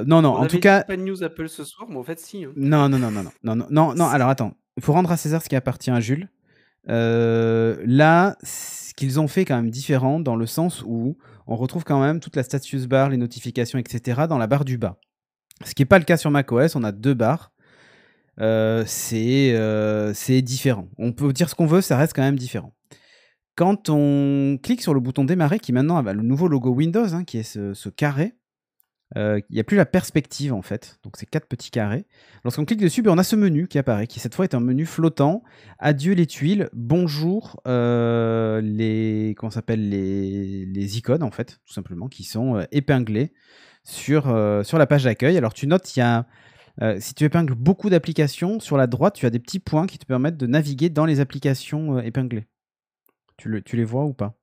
Non, On en tout avait cas, dit pas de news Apple ce soir, mais en fait si. Hein. non. Alors attends, il faut rendre à César ce qui appartient à Jules. Là, ce qu'ils ont fait quand même différent dans le sens où on retrouve quand même toute la status bar, les notifications, etc. dans la barre du bas. Ce qui n'est pas le cas sur macOS, on a deux barres. C'est différent. On peut dire ce qu'on veut, ça reste quand même différent. Quand on clique sur le bouton démarrer, qui maintenant a le nouveau logo Windows, hein, qui est ce carré, il n'y a plus la perspective en fait. Donc c'est 4 petits carrés. Lorsqu'on clique dessus, on a ce menu qui apparaît, qui cette fois est un menu flottant. Adieu les tuiles, bonjour comment s'appelle les icônes en fait, tout simplement, qui sont épinglées sur la page d'accueil. Alors tu notes, il y a si tu épingles beaucoup d'applications, sur la droite, tu as des petits points qui te permettent de naviguer dans les applications épinglées. Tu les vois ou pas?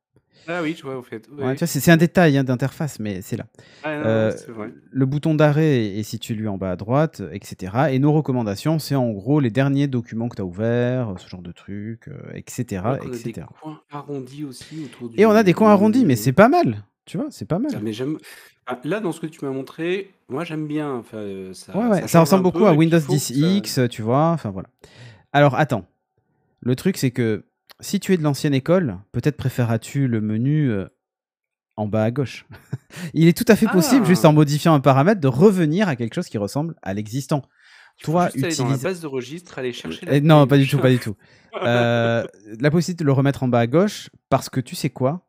Ah oui, je vois au fait. Ouais, Oui. tu vois, c'est un détail hein, d'interface, mais c'est là. Ah non, c'est vrai. Le bouton d'arrêt est situé lui en bas à droite, etc. Et nos recommandations, c'est en gros les derniers documents que tu as ouverts, ce genre de trucs, etc. On a des etc. coins arrondis aussi autour Et on a des coins arrondis, menu, mais c'est pas mal. Tu vois, c'est pas mal. Ah, mais j'aime. Ah, là, dans ce que tu m'as montré, moi j'aime bien. Enfin, Ouais, ça ça change ressemble un beaucoup peu, à et puis Windows il faut que 10X, tu vois. Enfin voilà. Alors attends. Le truc, c'est que si tu es de l'ancienne école, peut-être préféreras-tu le menu en bas à gauche. Il est tout à fait possible, juste en Ah, modifiant un paramètre, de revenir à quelque chose qui ressemble à l'existant. il faut Toi, juste aller dans la utilise... base de registre, aller chercher Non, les pas du tout, machins. pas du tout. La possibilité de le remettre en bas à gauche, parce que tu sais quoi?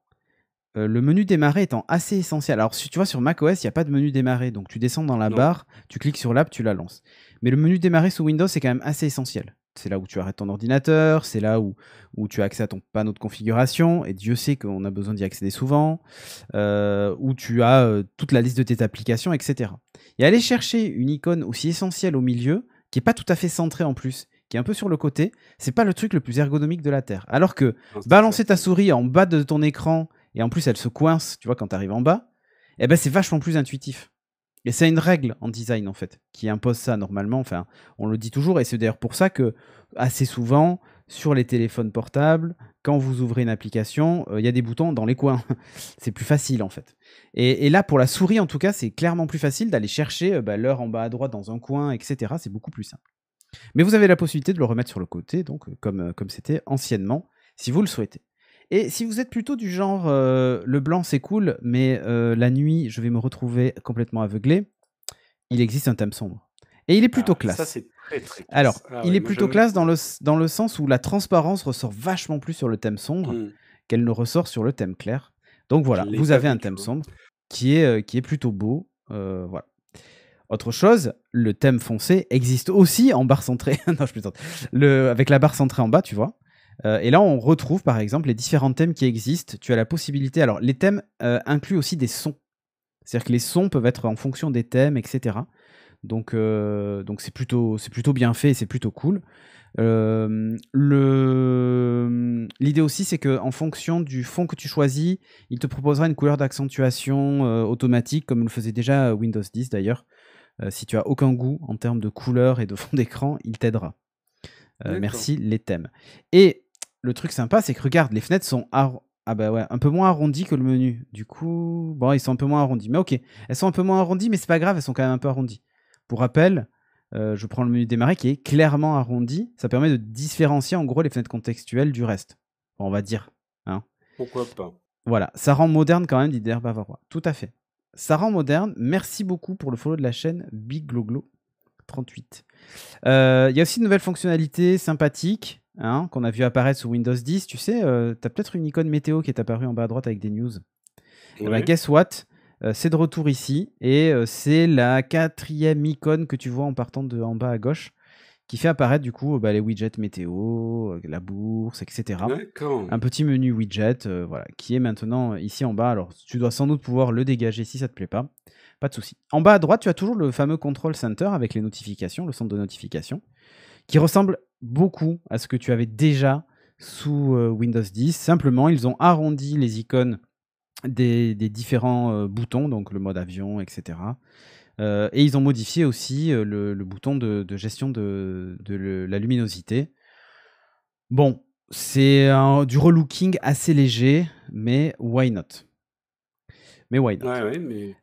le menu démarrer étant assez essentiel. Alors, tu vois, sur macOS, il n'y a pas de menu démarrer. Donc, tu descends dans la Non. barre, tu cliques sur l'app, tu la lances. Mais le menu démarrer sous Windows, c'est quand même assez essentiel. C'est là où tu arrêtes ton ordinateur, c'est là où tu as accès à ton panneau de configuration, et Dieu sait qu'on a besoin d'y accéder souvent, où tu as toute la liste de tes applications, etc. Et aller chercher une icône aussi essentielle au milieu, qui n'est pas tout à fait centrée en plus, qui est un peu sur le côté, c'est pas le truc le plus ergonomique de la Terre. Alors que Non, c'est balancer ta certain. souris en bas de ton écran, et en plus elle se coince, tu vois, quand tu arrives en bas, eh ben c'est vachement plus intuitif. Et c'est une règle en design, en fait, qui impose ça normalement. Enfin, on le dit toujours, et c'est d'ailleurs pour ça que, assez souvent, sur les téléphones portables, quand vous ouvrez une application, il y a des boutons dans les coins. C'est plus facile, en fait. Et là, pour la souris, en tout cas, c'est clairement plus facile d'aller chercher l'heure en bas à droite dans un coin, etc. C'est beaucoup plus simple. Mais vous avez la possibilité de le remettre sur le côté, donc comme c'était anciennement, si vous le souhaitez. Et si vous êtes plutôt du genre le blanc c'est cool, mais la nuit je vais me retrouver complètement aveuglé, il existe un thème sombre. Et il est plutôt Ah, ça, classe. c'est très, très Alors, classe. Ah il ouais, est moi, plutôt j'aime classe beaucoup. dans le sens où la transparence ressort vachement plus sur le thème sombre Mmh. qu'elle ne ressort sur le thème clair. Donc Je voilà, l'ai vous pas avez un vu, tu thème vois? sombre qui est plutôt beau. Voilà. Autre chose, le thème foncé existe aussi en barre centrée. Non, je plaisante. Avec la barre centrée en bas, tu vois. Et là, on retrouve par exemple les différents thèmes qui existent. Tu as la possibilité. Alors, les thèmes incluent aussi des sons. C'est-à-dire que les sons peuvent être en fonction des thèmes, etc. Donc c'est plutôt bien fait et c'est plutôt cool. L'idée aussi, c'est qu'en fonction du fond que tu choisis, il te proposera une couleur d'accentuation automatique, comme le faisait déjà Windows 10 d'ailleurs. Si tu as aucun goût en termes de couleur et de fond d'écran, il t'aidera. D'accord. Merci les thèmes. Et le truc sympa, c'est que regarde, les fenêtres sont ah bah ouais, un peu moins arrondies que le menu. Du coup, bon, ils sont un peu moins arrondis. Mais ok, elles sont un peu moins arrondies, mais c'est pas grave, elles sont quand même un peu arrondies. Pour rappel, je prends le menu démarrer qui est clairement arrondi. Ça permet de différencier en gros les fenêtres contextuelles du reste. On va dire. Hein. Pourquoi pas? Voilà, ça rend moderne quand même d'IDR Bavarois. Tout à fait. Ça rend moderne. Merci beaucoup pour le follow de la chaîne Big Gloglo 38. Il y a aussi de nouvelles fonctionnalités sympathiques qu'on a vu apparaître sous Windows 10. Tu sais, tu as peut-être une icône météo qui est apparue en bas à droite avec des news. Et ben, Ouais. guess what? C'est de retour ici et c'est la 4e icône que tu vois en partant de en bas à gauche qui fait apparaître du coup les widgets météo, la bourse, etc. D'accord. Un petit menu widget voilà, qui est maintenant ici en bas. Alors, tu dois sans doute pouvoir le dégager si ça ne te plaît pas. Pas de souci. En bas à droite, tu as toujours le fameux Control Center avec les notifications, le centre de notification, qui ressemble beaucoup à ce que tu avais déjà sous Windows 10. Simplement, ils ont arrondi les icônes des différents boutons, donc le mode avion, etc. Et ils ont modifié aussi le bouton de gestion de la luminosité. Bon, c'est du relooking assez léger, mais why not? Mais why not? Ouais, ouais, mais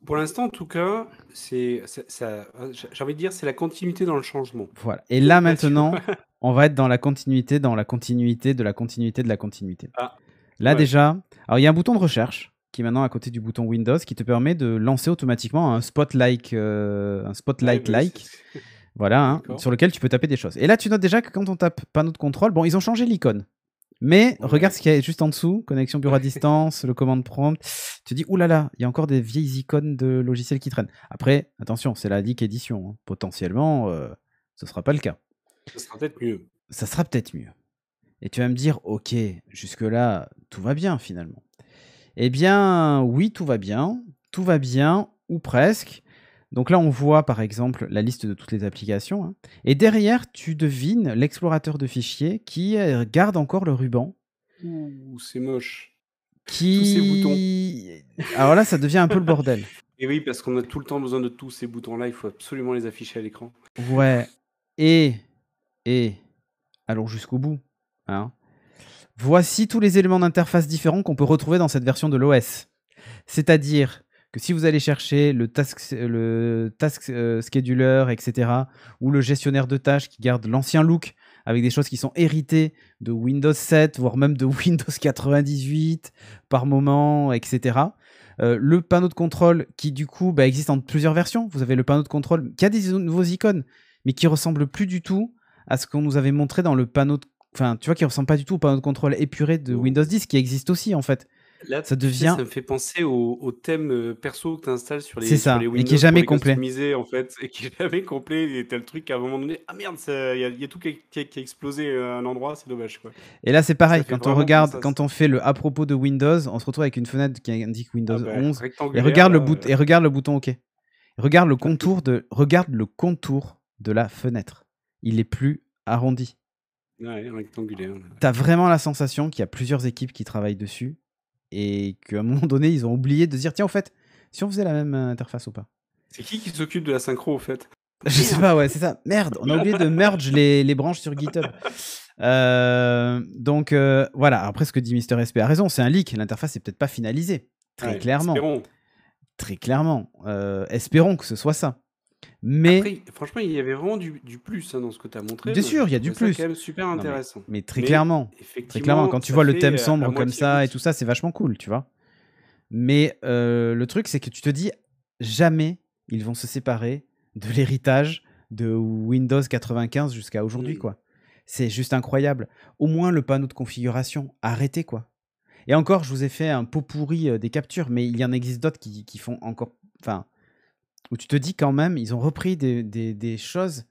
pour l'instant, en tout cas, j'ai envie de dire, c'est la continuité dans le changement. Voilà. Et là Là, tu vois? maintenant, on va être dans la continuité, de la continuité, de la continuité. Ah, Là ouais. déjà, alors il y a un bouton de recherche qui est maintenant à côté du bouton Windows qui te permet de lancer automatiquement un spotlight Ouais, bah oui, like, voilà, d'accord. sur lequel tu peux taper des choses. Et là, tu notes déjà que quand on tape panneau de contrôle, bon, ils ont changé l'icône. Mais regarde Ouais. ce qu'il y a juste en dessous, connexion bureau à distance, le commande prompt. Tu te dis, oulala, il y a encore des vieilles icônes de logiciels qui traînent. Après, attention, c'est la leak édition. Hein. Potentiellement, ce ne sera pas le cas. Ça sera peut-être mieux. Ça sera peut-être mieux. Et tu vas me dire, ok, jusque-là, tout va bien finalement. Eh bien, oui, tout va bien, ou presque. Donc là, on voit par exemple la liste de toutes les applications. Hein. Et derrière, tu devines l'explorateur de fichiers qui garde encore le ruban. Ouh, c'est moche. Tous ces boutons. Alors là, ça devient un peu le bordel. Et oui, parce qu'on a tout le temps besoin de tous ces boutons-là, il faut absolument les afficher à l'écran. Ouais. Et allons jusqu'au bout. Hein. Voici tous les éléments d'interface différents qu'on peut retrouver dans cette version de l'OS. C'est-à-dire que si vous allez chercher le task scheduler, etc., ou le gestionnaire de tâches qui garde l'ancien look avec des choses qui sont héritées de Windows 7, voire même de Windows 98 par moment, etc. Le panneau de contrôle qui du coup existe en plusieurs versions. Vous avez le panneau de contrôle qui a des nouveaux icônes, mais qui ressemble plus du tout à ce qu'on nous avait montré dans le panneau de... Enfin, tu vois, qui ressemble pas du tout au panneau de contrôle épuré de Non. Windows 10, qui existe aussi en fait. Là, Ça tu sais, devient... ça me fait penser au thème, perso que tu installes C'est sur ça, les et qui est Windows pour jamais les complet. customiser, en fait, et qui est jamais complet et tu le truc à un moment donné: «Ah merde, ça il y a tout qui a explosé, à un endroit, c'est dommage, quoi». Et là, c'est Ça pareil, fait quand on vraiment regarde, penser à quand ça. on fait le à propos de Windows, on se retrouve avec une fenêtre qui indique Ah Windows bah, 11 et rectangulaire là, regarde le bouton OK. Regarde le contour de la fenêtre. Il est plus arrondi. ouais, rectangulaire, ouais. Tu as vraiment la sensation qu'il y a plusieurs équipes qui travaillent dessus et qu'à un moment donné, ils ont oublié de se dire: «Tiens, au fait, si on faisait la même interface ou pas?» C'est qui s'occupe de la synchro, au fait? Je sais Merde! pas, ouais, c'est ça. Merde, on a oublié de merge les branches sur GitHub. Donc voilà, après ce que dit Mister SP a raison, c'est un leak, l'interface est peut-être pas finalisée. Très Ouais, clairement. espérons. Très clairement. Espérons que ce soit ça. Mais, Après, franchement, il y avait vraiment du plus, hein, dans ce que tu as montré. bien Moi, je sûr, il y a du trouvais ça quand plus. même super Non, intéressant. mais très Mais clairement. Très clairement. effectivement, Quand tu ça vois le fait, thème à sombre comme moitié ça et tout abouti. ça, c'est vachement cool, tu vois. Mais le truc, c'est que tu te dis, jamais ils vont se séparer de l'héritage de Windows 95 jusqu'à aujourd'hui, Mmh. quoi. C'est juste incroyable. Au moins le panneau de configuration, arrêtez, quoi. Et encore, je vous ai fait un pot pourri des captures, mais il y en existe d'autres qui font encore... Enfin, où tu te dis quand même, ils ont repris des choses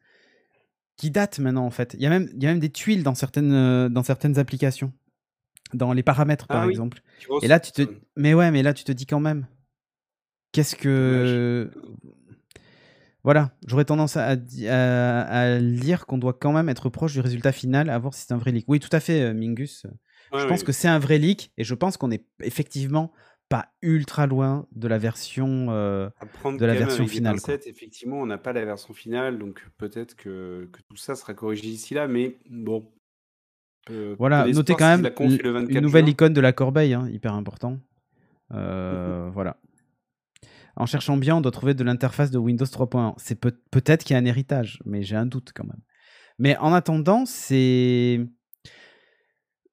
qui datent maintenant, en fait. Il y a même des tuiles dans certaines applications, dans les paramètres, par Ah oui, exemple. qui Et là, tu te... ressortent. Mais ouais, mais là, tu te dis quand même, qu'est-ce Dommage. que... Voilà, j'aurais tendance à lire qu'on doit quand même être proche du résultat final, à voir si c'est un vrai leak. Oui, tout à fait, Mingus. Je Ouais, pense ouais. que c'est un vrai leak et je pense qu'on est effectivement pas ultra loin de la À prendre quand même version avec des finale, quoi. pincettes. Effectivement, on n'a pas la version finale, donc peut-être que tout ça sera corrigé d'ici là, mais bon, peu Voilà, notez d'espoir quand si même la conf est le une 24 nouvelle juin. icône de la corbeille, hein, hyper important. Mmh. Voilà. En cherchant bien, on doit trouver de l'interface de Windows 3.1. C'est peut-être qu'il y a un héritage, mais j'ai un doute quand même. Mais en attendant, c'est...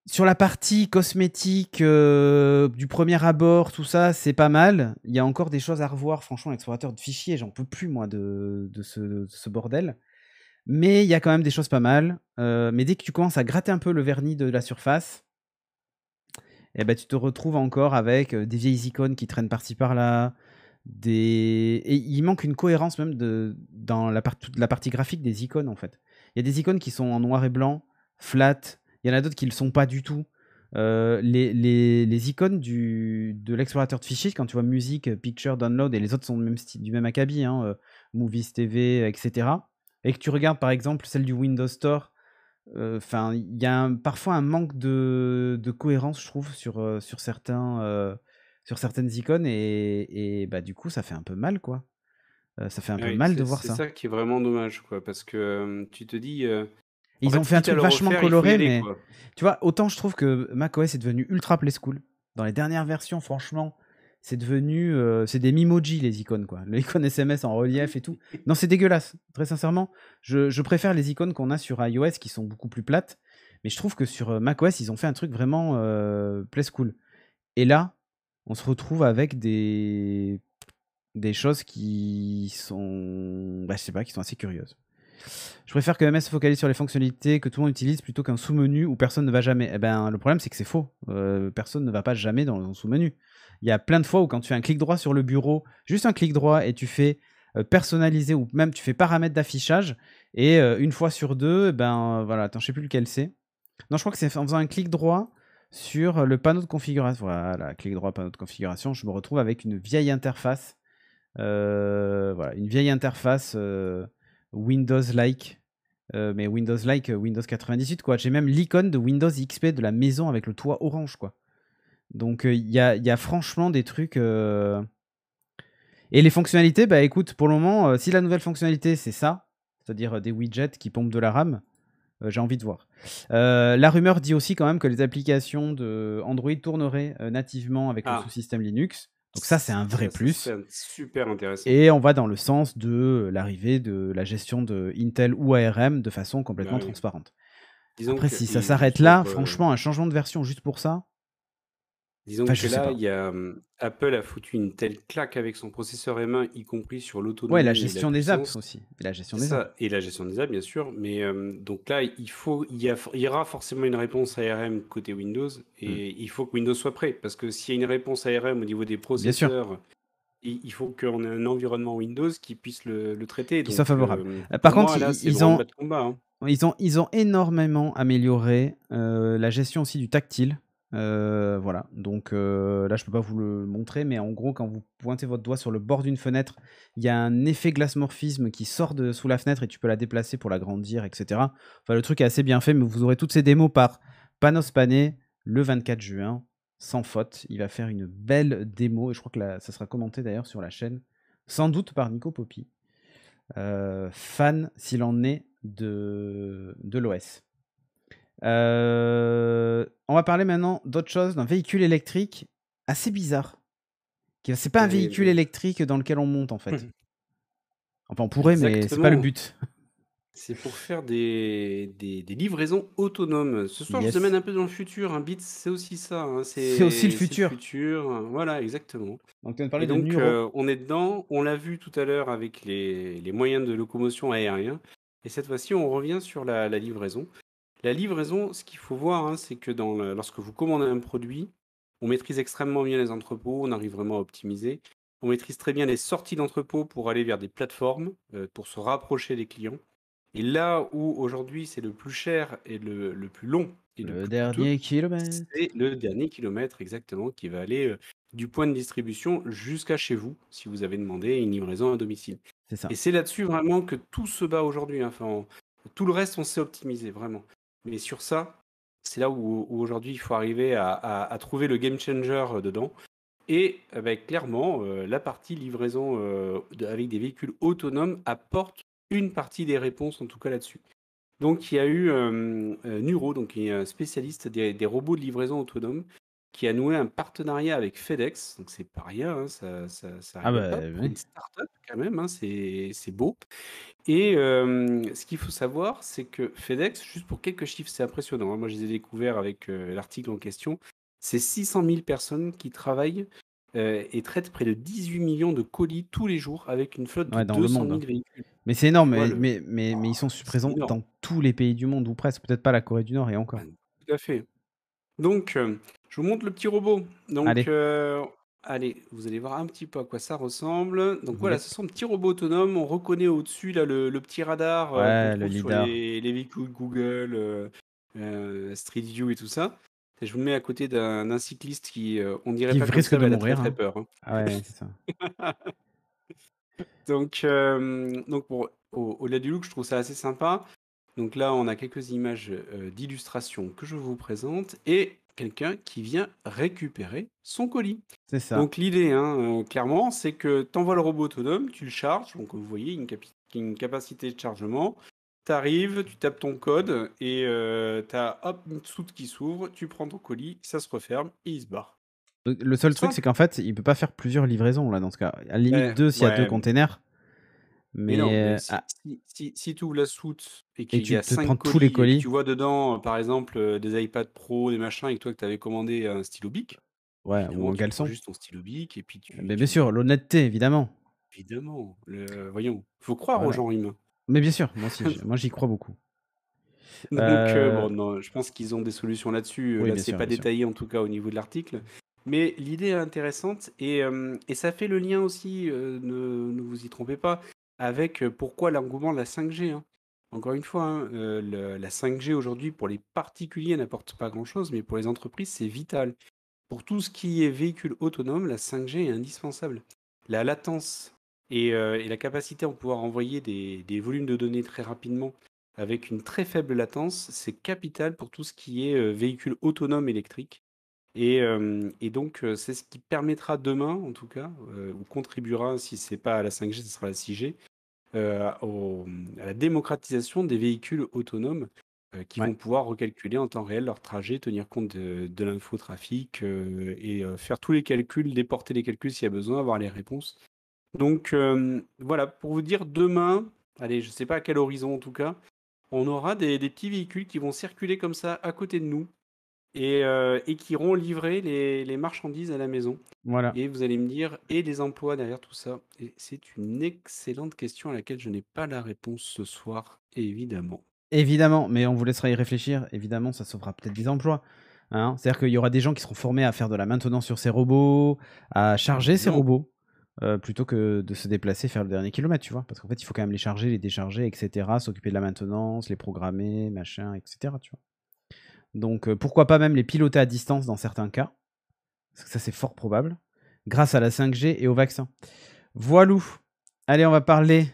Sur la partie cosmétique, du premier abord, tout ça, c'est pas mal. Il y a encore des choses à revoir. Franchement, l'explorateur de fichiers, j'en peux plus, moi, de ce bordel. Mais il y a quand même des choses pas mal. Mais dès que tu commences à gratter un peu le vernis de la surface, eh ben, tu te retrouves encore avec des vieilles icônes qui traînent par-ci par-là. Et il manque une cohérence même dans la partie graphique des icônes, en fait. Il y a des icônes qui sont en noir et blanc, flat. Il y en a d'autres qui ne le sont pas du tout. Les icônes de l'explorateur de fichiers, quand tu vois musique, picture, download, et les autres sont du même acabit, hein, Movies, TV, etc. Et que tu regardes par exemple celle du Windows Store, enfin, il y a parfois un manque de cohérence, je trouve, sur certaines icônes, et bah, du coup, ça fait un peu mal, quoi. Ça fait un peu Oui, mal de voir c'est ça. ça qui est vraiment dommage, quoi, parce que, tu te dis, en Ils ont fait, fait un quitte à truc le vachement refaire, il faut y coloré, aller, mais quoi. tu vois, autant je trouve que macOS est devenu ultra play school. Dans les dernières versions, franchement, c'est devenu, c'est des Mimoji les icônes, quoi. L'icône SMS en relief et tout. Non, c'est dégueulasse. Très sincèrement, je préfère les icônes qu'on a sur iOS qui sont beaucoup plus plates. Mais je trouve que sur macOS, ils ont fait un truc vraiment play school. Et là, on se retrouve avec des choses qui sont, bah, je sais pas, qui sont assez curieuses. Je préfère que MS se focalise sur les fonctionnalités que tout le monde utilise plutôt qu'un sous-menu où personne ne va jamais. Eh ben, le problème, c'est que c'est faux. Personne ne va pas jamais dans un sous-menu. Il y a plein de fois où quand tu fais un clic droit sur le bureau, juste un clic droit, et tu fais personnaliser, ou même tu fais paramètres d'affichage, et une fois sur deux, ben voilà, attends, je sais plus lequel c'est. Non, je crois que c'est en faisant un clic droit sur le panneau de configuration. Voilà, clic droit, panneau de configuration, je me retrouve avec une vieille interface. Voilà, une vieille interface Windows-like. Mais Windows-like, Windows 98, quoi. J'ai même l'icône de Windows XP de la maison avec le toit orange, quoi. Donc, il y a franchement des trucs... Et les fonctionnalités, bah écoute, pour le moment, si la nouvelle fonctionnalité, c'est ça, c'est-à-dire des widgets qui pompent de la RAM, j'ai envie de voir. La rumeur dit aussi quand même que les applications de Android tourneraient nativement avec le Ah, sous-système Linux. Donc ça, c'est un vrai ça plus. serait super intéressant. Et on va dans le sens de l'arrivée de la gestion de Intel ou ARM de façon Bah, complètement oui. transparente. Disons Après, que si ça et s'arrête là, pour, franchement, un changement de version juste pour ça, Disons Enfin, que je sais là, pas. il y a, Apple a foutu une telle claque avec son processeur M1, y compris sur Ouais, la l'autonomie et la gestion des apps puissance. aussi. Et la gestion C'est des apps. ça, et la gestion des apps, bien sûr. Mais donc là, il y aura forcément une réponse ARM côté Windows, Mm. et il faut que Windows soit prêt, parce que s'il y a une réponse ARM au niveau des Bien sûr, processeurs, il faut qu'on ait un environnement Windows qui puisse le traiter. qu'ils soient Donc favorables. Par pour contre, moi, là, c'est le Wombat combat, hein. ils ont énormément amélioré la gestion aussi du tactile. Voilà, donc là je peux pas vous le montrer, mais en gros, quand vous pointez votre doigt sur le bord d'une fenêtre, il y a un effet glace-morphisme qui sort de sous la fenêtre et tu peux la déplacer pour l'agrandir, etc. Enfin, le truc est assez bien fait, mais vous aurez toutes ces démos par Panos Panay le 24 juin, sans faute. Il va faire une belle démo et je crois que ça sera commenté d'ailleurs sur la chaîne, sans doute par Nico Poppy, fan s'il en est de l'OS. On va parler maintenant d'autre chose, d'un véhicule électrique assez bizarre. C'est pas un véhicule Mais- électrique dans lequel on monte en fait. Enfin, on pourrait, mais c'est pas le Exactement. but. C'est pour faire des livraisons autonomes. Ce soir, je vous amène Yes. un peu dans le futur. Un bit, c'est aussi ça, hein. C'est aussi le C'est le futur. futur. Voilà, exactement. Donc, tu viens de Et parler de donc, Nuro. on est dedans. On l'a vu tout à l'heure avec les moyens de locomotion aériens. Et cette fois-ci, on revient sur la livraison. La livraison, ce qu'il faut voir, hein, c'est que lorsque vous commandez un produit, on maîtrise extrêmement bien les entrepôts, on arrive vraiment à optimiser. On maîtrise très bien les sorties d'entrepôts pour aller vers des plateformes, pour se rapprocher des clients. Et là où aujourd'hui c'est le plus cher et le plus long et le Le plus coûteux, dernier kilomètre. c'est le dernier kilomètre exactement qui va aller du point de distribution jusqu'à chez vous si vous avez demandé une livraison à domicile. C'est ça. Et c'est là-dessus vraiment que tout se bat aujourd'hui, hein. Enfin, tout le reste, on sait optimiser vraiment. Mais sur ça, c'est là où aujourd'hui il faut arriver à trouver le game changer dedans. Et bah, clairement, la partie livraison avec des véhicules autonomes apporte une partie des réponses, en tout cas là-dessus. Donc il y a eu Nuro, donc qui est un spécialiste des robots de livraison autonomes, qui a noué un partenariat avec FedEx. Donc c'est pas rien, hein, ça Ah rigole bah pas pour oui. une start-up quand même, hein, c'est beau. Et ce qu'il faut savoir, c'est que FedEx, juste pour quelques chiffres, c'est impressionnant, hein. Moi, je les ai découverts avec l'article en question. C'est 600 000 personnes qui travaillent et traitent près de 18 millions de colis tous les jours avec une flotte de Ouais, dans le 200 monde, 000 hein. véhicules. Mais c'est Tu énorme, vois, mais ils sont c'est présents énorme. dans tous les pays du monde, ou presque. Peut-être pas la Corée du Nord, et encore. Tout à fait. Donc, je vous montre le petit robot. Donc, Allez, allez, vous allez voir un petit peu à quoi ça ressemble. Donc voilà, yep. ce sont des petits robots autonomes. On reconnaît au-dessus là le petit radar qu'on Ouais, le trouve sur lidar. les véhicules Google, Street View et tout ça. Et je vous le mets à côté d'un cycliste qui, on dirait Qui pas comme risque ça, de mais elle a très mourir, très hein. peur, hein. Ah ouais, c'est ça. Donc bon, au-delà du look, je trouve ça assez sympa. Donc là, on a quelques images d'illustrations que je vous présente et quelqu'un qui vient récupérer son colis. C'est ça. Donc l'idée, hein, clairement, c'est que tu envoies le robot autonome, tu le charges, donc vous voyez, une capacité de chargement. Tu arrives, tu tapes ton code et tu as hop, une soute qui s'ouvre, tu prends ton colis, ça se referme et il se barre. Le seul truc, c'est Simple. qu'en fait, il peut pas faire plusieurs livraisons, là, dans ce cas. À la limite, Ouais, deux s'il y a deux ouais, containers. mais non, mais Mais. si, Ah, si tu ouvres la soute et et qu'il y tu a te prends 5 tous les colis et que colis. tu vois dedans, par exemple, des iPad Pro, des machins, et que toi que tu avais commandé un stylo Bic, Ouais, ou évidemment, un tu prends caleçon. juste ton stylo Bic et puis Mais bien sûr, tu... l'honnêteté, évidemment. Évidemment, voyons, faut croire aux Voilà. gens humains. Mais bien sûr, moi aussi, moi j'y crois beaucoup. Donc, Euh, bon, non, je pense qu'ils ont des solutions là-dessus. Oui, Là, bien c'est sûr, pas bien sûr. détaillé en tout cas au niveau de l'article. Mais l'idée est intéressante et ça fait le lien aussi, ne vous y trompez pas, avec pourquoi l'engouement de la 5G, hein. Encore une fois, hein, la 5G aujourd'hui pour les particuliers n'apporte pas grand-chose, mais pour les entreprises, c'est vital. Pour tout ce qui est véhicule autonome, la 5G est indispensable. La latence et la capacité à pouvoir envoyer des volumes de données très rapidement avec une très faible latence, c'est capital pour tout ce qui est véhicule autonome électrique. Et donc, c'est ce qui permettra demain, en tout cas, ou contribuera, si c'est pas à la 5G, ce sera à la 6G, à la démocratisation des véhicules autonomes qui Ouais. vont pouvoir recalculer en temps réel leur trajet, tenir compte de l'infotrafic et faire tous les calculs, déporter les calculs s'il y a besoin, avoir les réponses. Donc voilà, pour vous dire, demain, allez, je ne sais pas à quel horizon en tout cas, on aura des petits véhicules qui vont circuler comme ça à côté de nous et qui iront livrer les marchandises à la maison. Voilà. Et vous allez me dire, et les emplois derrière tout ça? Et c'est une excellente question à laquelle je n'ai pas la réponse ce soir, évidemment. Évidemment, mais on vous laissera y réfléchir. Évidemment, ça sauvera peut-être des emplois. Hein. C'est-à-dire qu'il y aura des gens qui seront formés à faire de la maintenance sur ces robots, à charger ces Non. robots, plutôt que de se déplacer, faire le dernier kilomètre, tu vois. Parce qu'en fait, il faut quand même les charger, les décharger, etc. S'occuper de la maintenance, les programmer, machin, etc. Tu vois. Donc, pourquoi pas même les piloter à distance dans certains cas. Parce que ça, c'est fort probable. Grâce à la 5G et au vaccin. Voilou. Allez, on va parler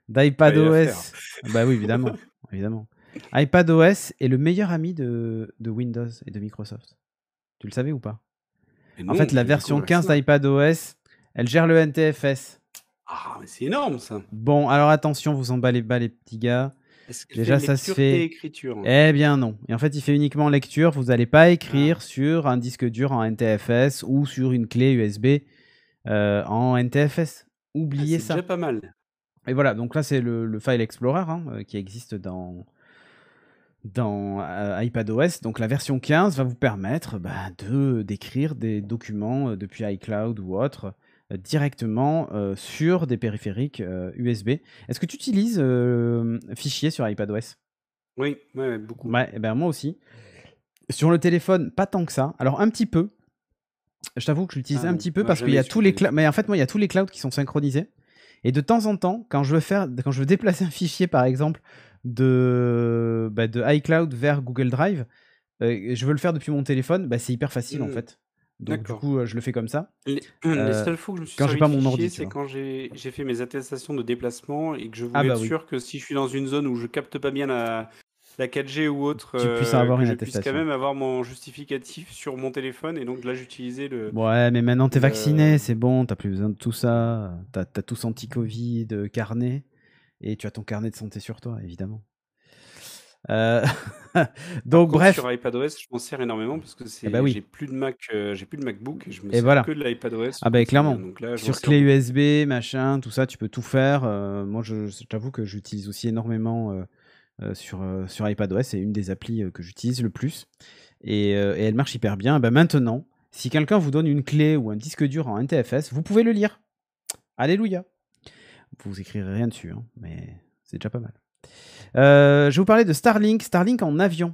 d'iPadOS. Bah oui, évidemment. Évidemment. iPadOS est le meilleur ami de Windows et de Microsoft. Tu le savais ou pas? Mais En non, fait, la j'ai version découvert 15 ça. d'iPadOS, elle gère le NTFS. Ah, mais c'est énorme ça. Bon, alors attention, vous emballez pas les petits gars. Est-ce qu'elle Déjà, fait ça se lecture fait. et écriture? Eh bien non. Et en fait, il fait uniquement lecture. Vous n'allez pas écrire sur un disque dur en NTFS ou sur une clé USB en NTFS. Oubliez C'est ça. déjà pas mal. Et voilà, donc là, c'est le File Explorer qui existe dans iPadOS. Donc la version 15 va vous permettre d'écrire des documents depuis iCloud ou autre directement sur des périphériques USB. Est-ce que tu utilises fichiers sur iPadOS? Oui, ouais, beaucoup. Ouais, et ben moi aussi. Sur le téléphone, pas tant que ça. Alors un petit peu. Je t'avoue que je l'utilise un petit peu parce qu'il y a tous les clouds. Mais en fait, moi, il y a tous les clouds qui sont synchronisés. Et de temps en temps, quand je veux déplacer un fichier, par exemple, de iCloud vers Google Drive, je veux le faire depuis mon téléphone, c'est hyper facile en fait. Donc du coup, je le fais comme ça. Les seules fois où je me suis quand j'ai servi pas de mon ordi, fichier, tu c'est vois. quand j'ai fait mes attestations de déplacement et que je Ah voulais bah être oui. sûr que si je suis dans une zone où je capte pas bien la 4G ou autre, Tu puisses avoir que une je puisse quand attestation. même avoir mon justificatif sur mon téléphone. Et donc là, j'utilisais le. Ouais, mais maintenant t'es vacciné, c'est bon, t'as plus besoin de tout ça. T'as tous anti-Covid, carnet, et tu as ton carnet de santé sur toi, évidemment. Donc Par contre, bref. sur iPadOS, je m'en sers énormément parce que bah oui. j'ai plus de Mac, j'ai plus de MacBook et je me Et sers voilà. que de l'iPadOS. Ah bah clairement. Donc là, je m'en sur sers clé beaucoup. USB, machin, tout ça, tu peux tout faire. Moi, je t'avoue que j'utilise aussi énormément sur iPadOS. C'est une des applis que j'utilise le plus. Et elle marche hyper bien. Bah, maintenant, si quelqu'un vous donne une clé ou un disque dur en NTFS, vous pouvez le lire. Alléluia. Vous écrirez rien dessus, hein, mais c'est déjà pas mal. Je vais vous parler de Starlink. Starlink en avion.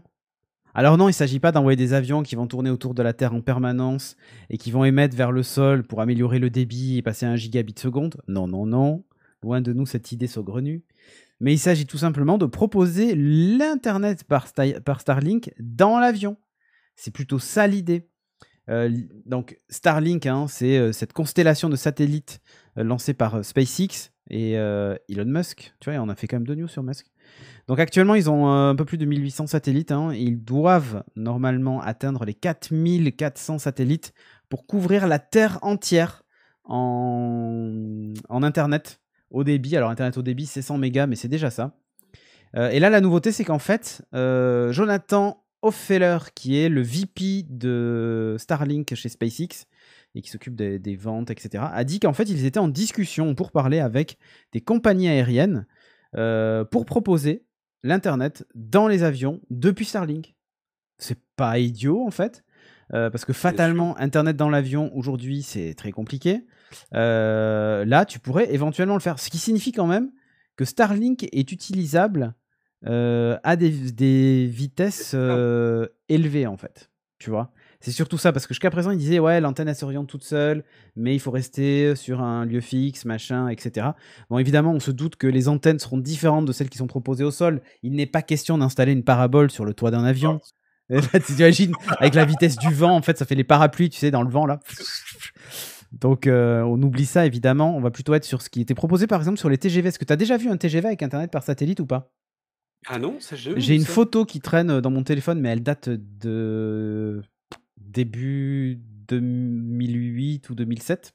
Alors non, il ne s'agit pas d'envoyer des avions qui vont tourner autour de la Terre en permanence et qui vont émettre vers le sol pour améliorer le débit et passer à 1 gigabit seconde. Non, non, non. Loin de nous cette idée saugrenue. Mais il s'agit tout simplement de proposer l'Internet par Starlink dans l'avion. C'est plutôt ça l'idée. Donc Starlink, c'est cette constellation de satellites lancée par SpaceX et Elon Musk. Tu vois, on a fait quand même 2 news sur Musk. Donc actuellement, ils ont un peu plus de 1800 satellites. Et ils doivent normalement atteindre les 4400 satellites pour couvrir la Terre entière en Internet haut débit. Alors Internet haut débit, c'est 100 mégas, mais c'est déjà ça. Et là, la nouveauté, c'est qu'en fait, Jonathan Hoffeller, qui est le VP de Starlink chez SpaceX, et qui s'occupe des ventes, etc., a dit qu'en fait, ils étaient en discussion pour parler avec des compagnies aériennes pour proposer l'Internet dans les avions depuis Starlink. C'est pas idiot, en fait, parce que fatalement, Internet dans l'avion, aujourd'hui, c'est très compliqué. Là, tu pourrais éventuellement le faire. Ce qui signifie quand même que Starlink est utilisable à des vitesses élevées, en fait. Tu vois, c'est surtout ça, parce que jusqu'à présent, il disait ouais, l'antenne elle s'oriente toute seule, mais il faut rester sur un lieu fixe, machin, etc. Bon, évidemment, on se doute que les antennes seront différentes de celles qui sont proposées au sol. Il n'est pas question d'installer une parabole sur le toit d'un avion. Tu imagines, avec la vitesse du vent, en fait, ça fait les parapluies, tu sais, dans le vent, là. Donc, on oublie ça, évidemment. On va plutôt être sur ce qui était proposé, par exemple, sur les TGV. Est-ce que tu as déjà vu un TGV avec Internet par satellite ou pas? Ah non, ça j'ai J'ai une photo qui traîne dans mon téléphone, mais elle date de début 2008 ou 2007.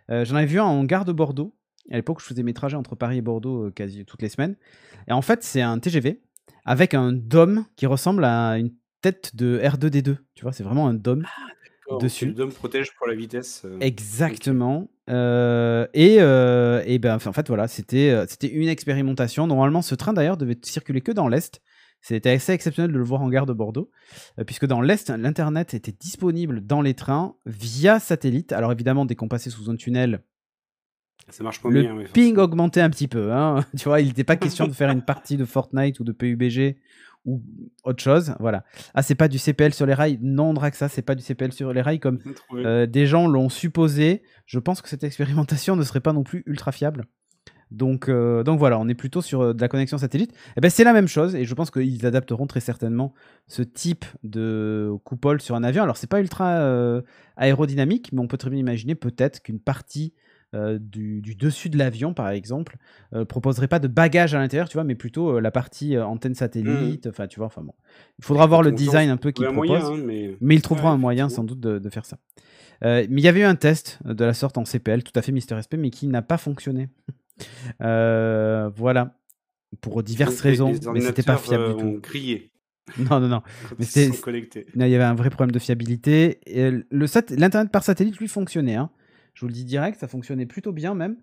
J'en avais vu un en gare de Bordeaux. À l'époque, je faisais mes trajets entre Paris et Bordeaux quasi toutes les semaines. Et en fait, c'est un TGV avec un dôme qui ressemble à une tête de R2D2. Tu vois, c'est vraiment un dôme dessus. Le dôme protège pour la vitesse. Exactement. En fait, voilà, c'était une expérimentation. Normalement, ce train d'ailleurs devait circuler que dans l'Est. C'était assez exceptionnel de le voir en gare de Bordeaux, puisque dans l'Est, l'internet était disponible dans les trains via satellite. Alors évidemment, dès qu'on passait sous un tunnel, Ça marche moins le bien, oui, ping forcément. augmentait un petit peu, hein. Tu vois? Il n'était pas question de faire une partie de Fortnite ou de PUBG ou autre chose, voilà. «Ah, c'est pas du CPL sur les rails». Non, Draxa, c'est pas du CPL sur les rails comme, Bien trouvé. des gens l'ont supposé. Je pense que cette expérimentation ne serait pas non plus ultra fiable. Donc voilà, on est plutôt sur, de la connexion satellite. Et ben c'est la même chose et je pense qu'ils adapteront très certainement ce type de coupole sur un avion. Alors c'est pas ultra, aérodynamique, mais on peut très bien imaginer peut-être qu'une partie, du dessus de l'avion, par exemple, proposerait pas de bagages à l'intérieur, tu vois? Mais plutôt, la partie, antenne Mmh. satellite, enfin, tu vois? Enfin bon. Il Bah, faudra voir écoute, le on sait design un peu trouver qu'ils un moyen, proposent, hein, mais mais ils ouais, trouveront un moyen sans effectivement. doute de faire ça. Mais il y avait eu un test de la sorte en CPL, tout à fait Mister SP, mais qui n'a pas fonctionné. Voilà, pour diverses Donc raisons, les mais c'était pas ordinateurs, fiable du tout. ont grillé Non, non, non, quand mais ils se c'était sont connectés. non, il y avait un vrai problème de fiabilité et l'internet par satellite, lui, fonctionnait, hein. Je vous le dis direct, ça fonctionnait plutôt bien même,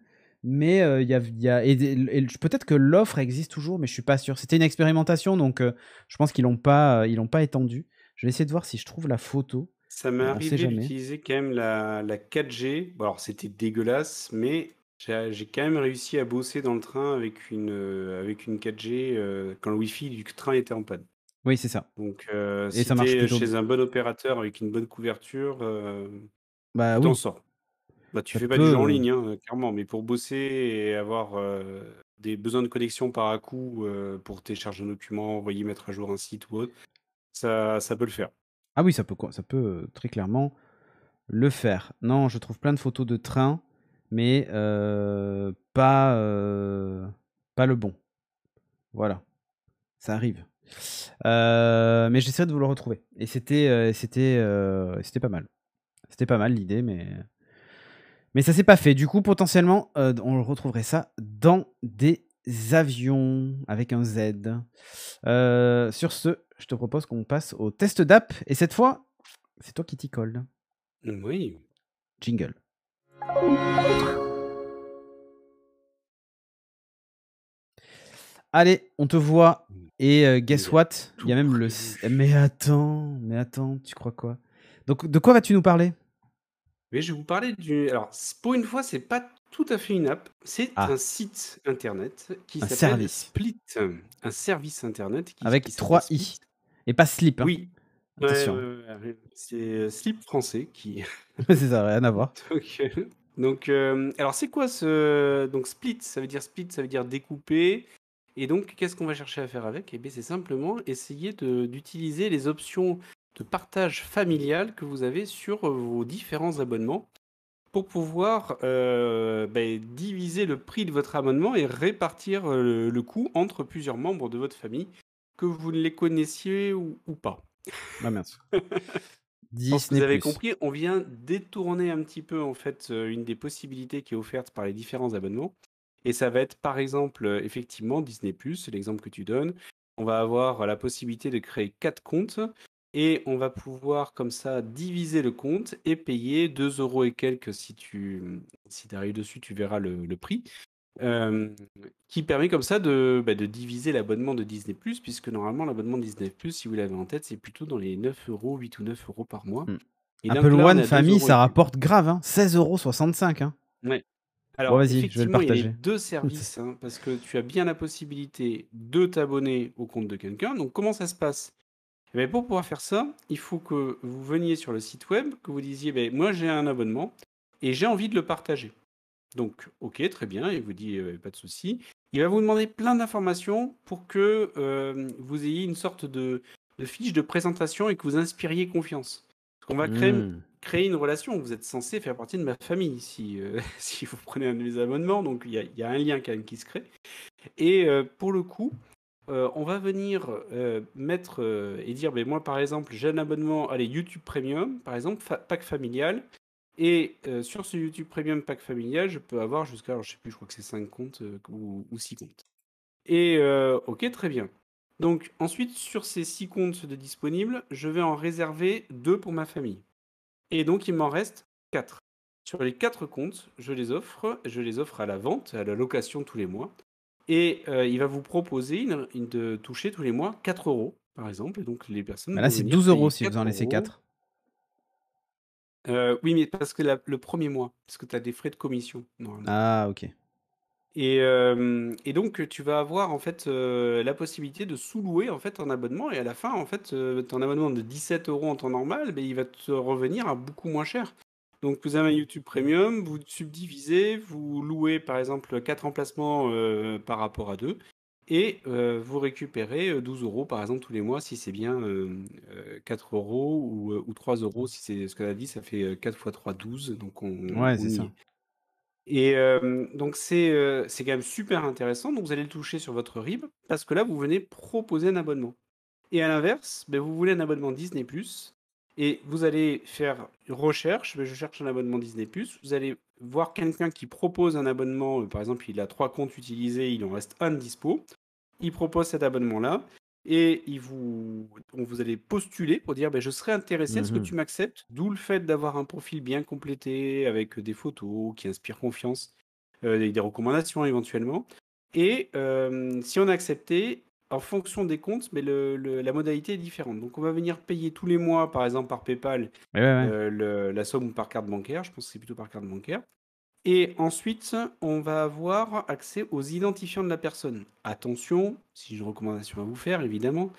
mais il y a et peut-être que l'offre existe toujours, mais je suis pas sûr. C'était une expérimentation, donc je pense qu'ils l'ont pas étendue. Je vais essayer de voir si je trouve la photo, Ça m'est on sait arrivé jamais. d'utiliser quand même la 4G. Bon, alors c'était dégueulasse, mais j'ai quand même réussi à bosser dans le train avec une 4G, quand le wifi du train était en panne. Oui, c'est ça Donc et si ça tu marche es plutôt chez un bon opérateur avec une bonne couverture, bah, tu t'en oui, sors. Bah, tu ça fais pas du jeu en peut, ligne, hein, clairement, mais pour bosser et avoir, des besoins de connexion par à-coup, pour télécharger un document, envoyer, mettre à jour un site ou autre, ça peut le faire. ah oui, ça peut, très clairement le faire. Non, je trouve plein de photos de trains, mais pas le bon. Voilà, ça arrive. Mais j'essaierai de vous le retrouver et c'était pas mal. C'était pas mal l'idée, mais ça s'est pas fait. Du coup, potentiellement, on retrouverait ça dans des avions avec un Z. Sur ce, je te propose qu'on passe au test d'app et cette fois, c'est toi qui t'y colle. Oui. Jingle. Allez, on te voit Mmh. et Il guess a what? Il y tout a même le s prévu. mais attends, tu crois quoi? Donc de quoi vas-tu nous parler? Mais je vais vous parler du alors pour une fois, c'est pas tout à fait une app, c'est un Ah, site internet qui un s'appelle service Split, un service internet qui avec s'appelle 3 Split. i et pas slip, hein, Oui, ouais, attention, c'est, Slip français qui hein. C'est ça, rien à voir. donc alors c'est quoi ce donc split, ça veut dire découper et donc qu'est-ce qu'on va chercher à faire avec? Eh beh, c'est simplement essayer d'utiliser les options de partage familial que vous avez sur, vos différents abonnements pour pouvoir, diviser le prix de votre abonnement et répartir, le coût entre plusieurs membres de votre famille, que vous ne les connaissiez ou pas. Ah mince. Je pense que vous Disney+. avez compris, on vient détourner un petit peu en fait, une des possibilités qui est offerte par les différents abonnements et ça va être par exemple, effectivement Disney+, c'est l'exemple que tu donnes. On va avoir la possibilité de créer 4 comptes et on va pouvoir comme ça diviser le compte et payer 2 € et quelques si tu arrives dessus, tu verras le prix. Hem, qui permet comme ça de diviser l'abonnement de Disney+, puisque normalement l'abonnement Disney+, si vous l'avez en tête, c'est plutôt dans les 9 €, 8 ou 9 € par mois. Mmh. Et Apple donc là, on est One à 2 famille, euros et ça quelques. rapporte grave, hein, 16,65 €, hein. Ouais. Bon Alors vas-y, je vais le effectivement, il y a les partager. 2 services, hein, parce que tu as bien la possibilité de t'abonner au compte de quelqu'un. Donc comment ça se passe? Eh beh, pour pouvoir faire ça, il faut que vous veniez sur le site web, que vous disiez: «Beh, moi j'ai un abonnement et j'ai envie de le partager». Donc, OK, très bien, il vous dit, pas de souci. Il va vous demander plein d'informations pour que, vous ayez une sorte de fiche de présentation et que vous inspiriez confiance. Parce qu'on va Mmh. créer une relation. Vous êtes censé faire partie de ma famille si, si vous prenez un de mes abonnements, donc il y a un lien quand même qui se crée et pour le coup, on va venir, mettre, et dire: «Beh, moi, par exemple, j'ai un abonnement, allez, YouTube Premium, par exemple, pack familial et sur ce YouTube Premium pack familial, je peux avoir jusqu'à alors je sais plus, je crois que c'est 5 comptes, ou 6 comptes et OK, très bien. Donc ensuite, sur ces 6 comptes de disponibles, je vais en réserver 2 pour ma famille et donc il m'en reste 4. Sur les 4 comptes, je les offre à la vente, à la location tous les mois Et il va vous proposer de toucher tous les mois 4 euros, par exemple. Et donc, les personnes Bah là, vont c'est venir 12 euros payer si vous 4 en laissez euros. 4. Oui, mais parce que le premier mois, parce que tu as des frais de commission, normalement. Ah, ok. Et donc, tu vas avoir en fait la possibilité de sous-louer en fait un abonnement. Et à la fin, en fait, ton abonnement de 17 euros en temps normal, ben, il va te revenir à beaucoup moins cher. Donc, vous avez un YouTube Premium, vous subdivisez, vous louez par exemple 4 emplacements par rapport à 2, et vous récupérez 12 euros par exemple tous les mois si c'est bien 4 euros ou 3 euros si c'est ce qu'elle a dit, ça fait 4 fois 3, 12, donc Ouais, on c'est y ça. est. Et donc c'est quand même super intéressant. Donc vous allez le toucher sur votre RIB parce que là, vous venez proposer un abonnement. Et à l'inverse, ben, vous voulez un abonnement Disney+, et vous allez faire une recherche, ben, je cherche un abonnement Disney+, vous allez voir quelqu'un qui propose un abonnement, par exemple, il a 3 comptes utilisés, il en reste un de dispo, il propose cet abonnement-là, et vous allez postuler pour dire ben, je serais intéressé, est-ce que Mhm. tu m'acceptes? D'où le fait d'avoir un profil bien complété, avec des photos qui inspirent confiance, avec des recommandations éventuellement. Et si on a accepté, en fonction des comptes, mais la modalité est différente. Donc on va venir payer tous les mois, par exemple par PayPal, Ouais, ouais, ouais. la somme ou par carte bancaire, je pense que c'est plutôt par carte bancaire. Et ensuite, on va avoir accès aux identifiants de la personne. Attention, si j'ai une recommandation à vous faire, évidemment,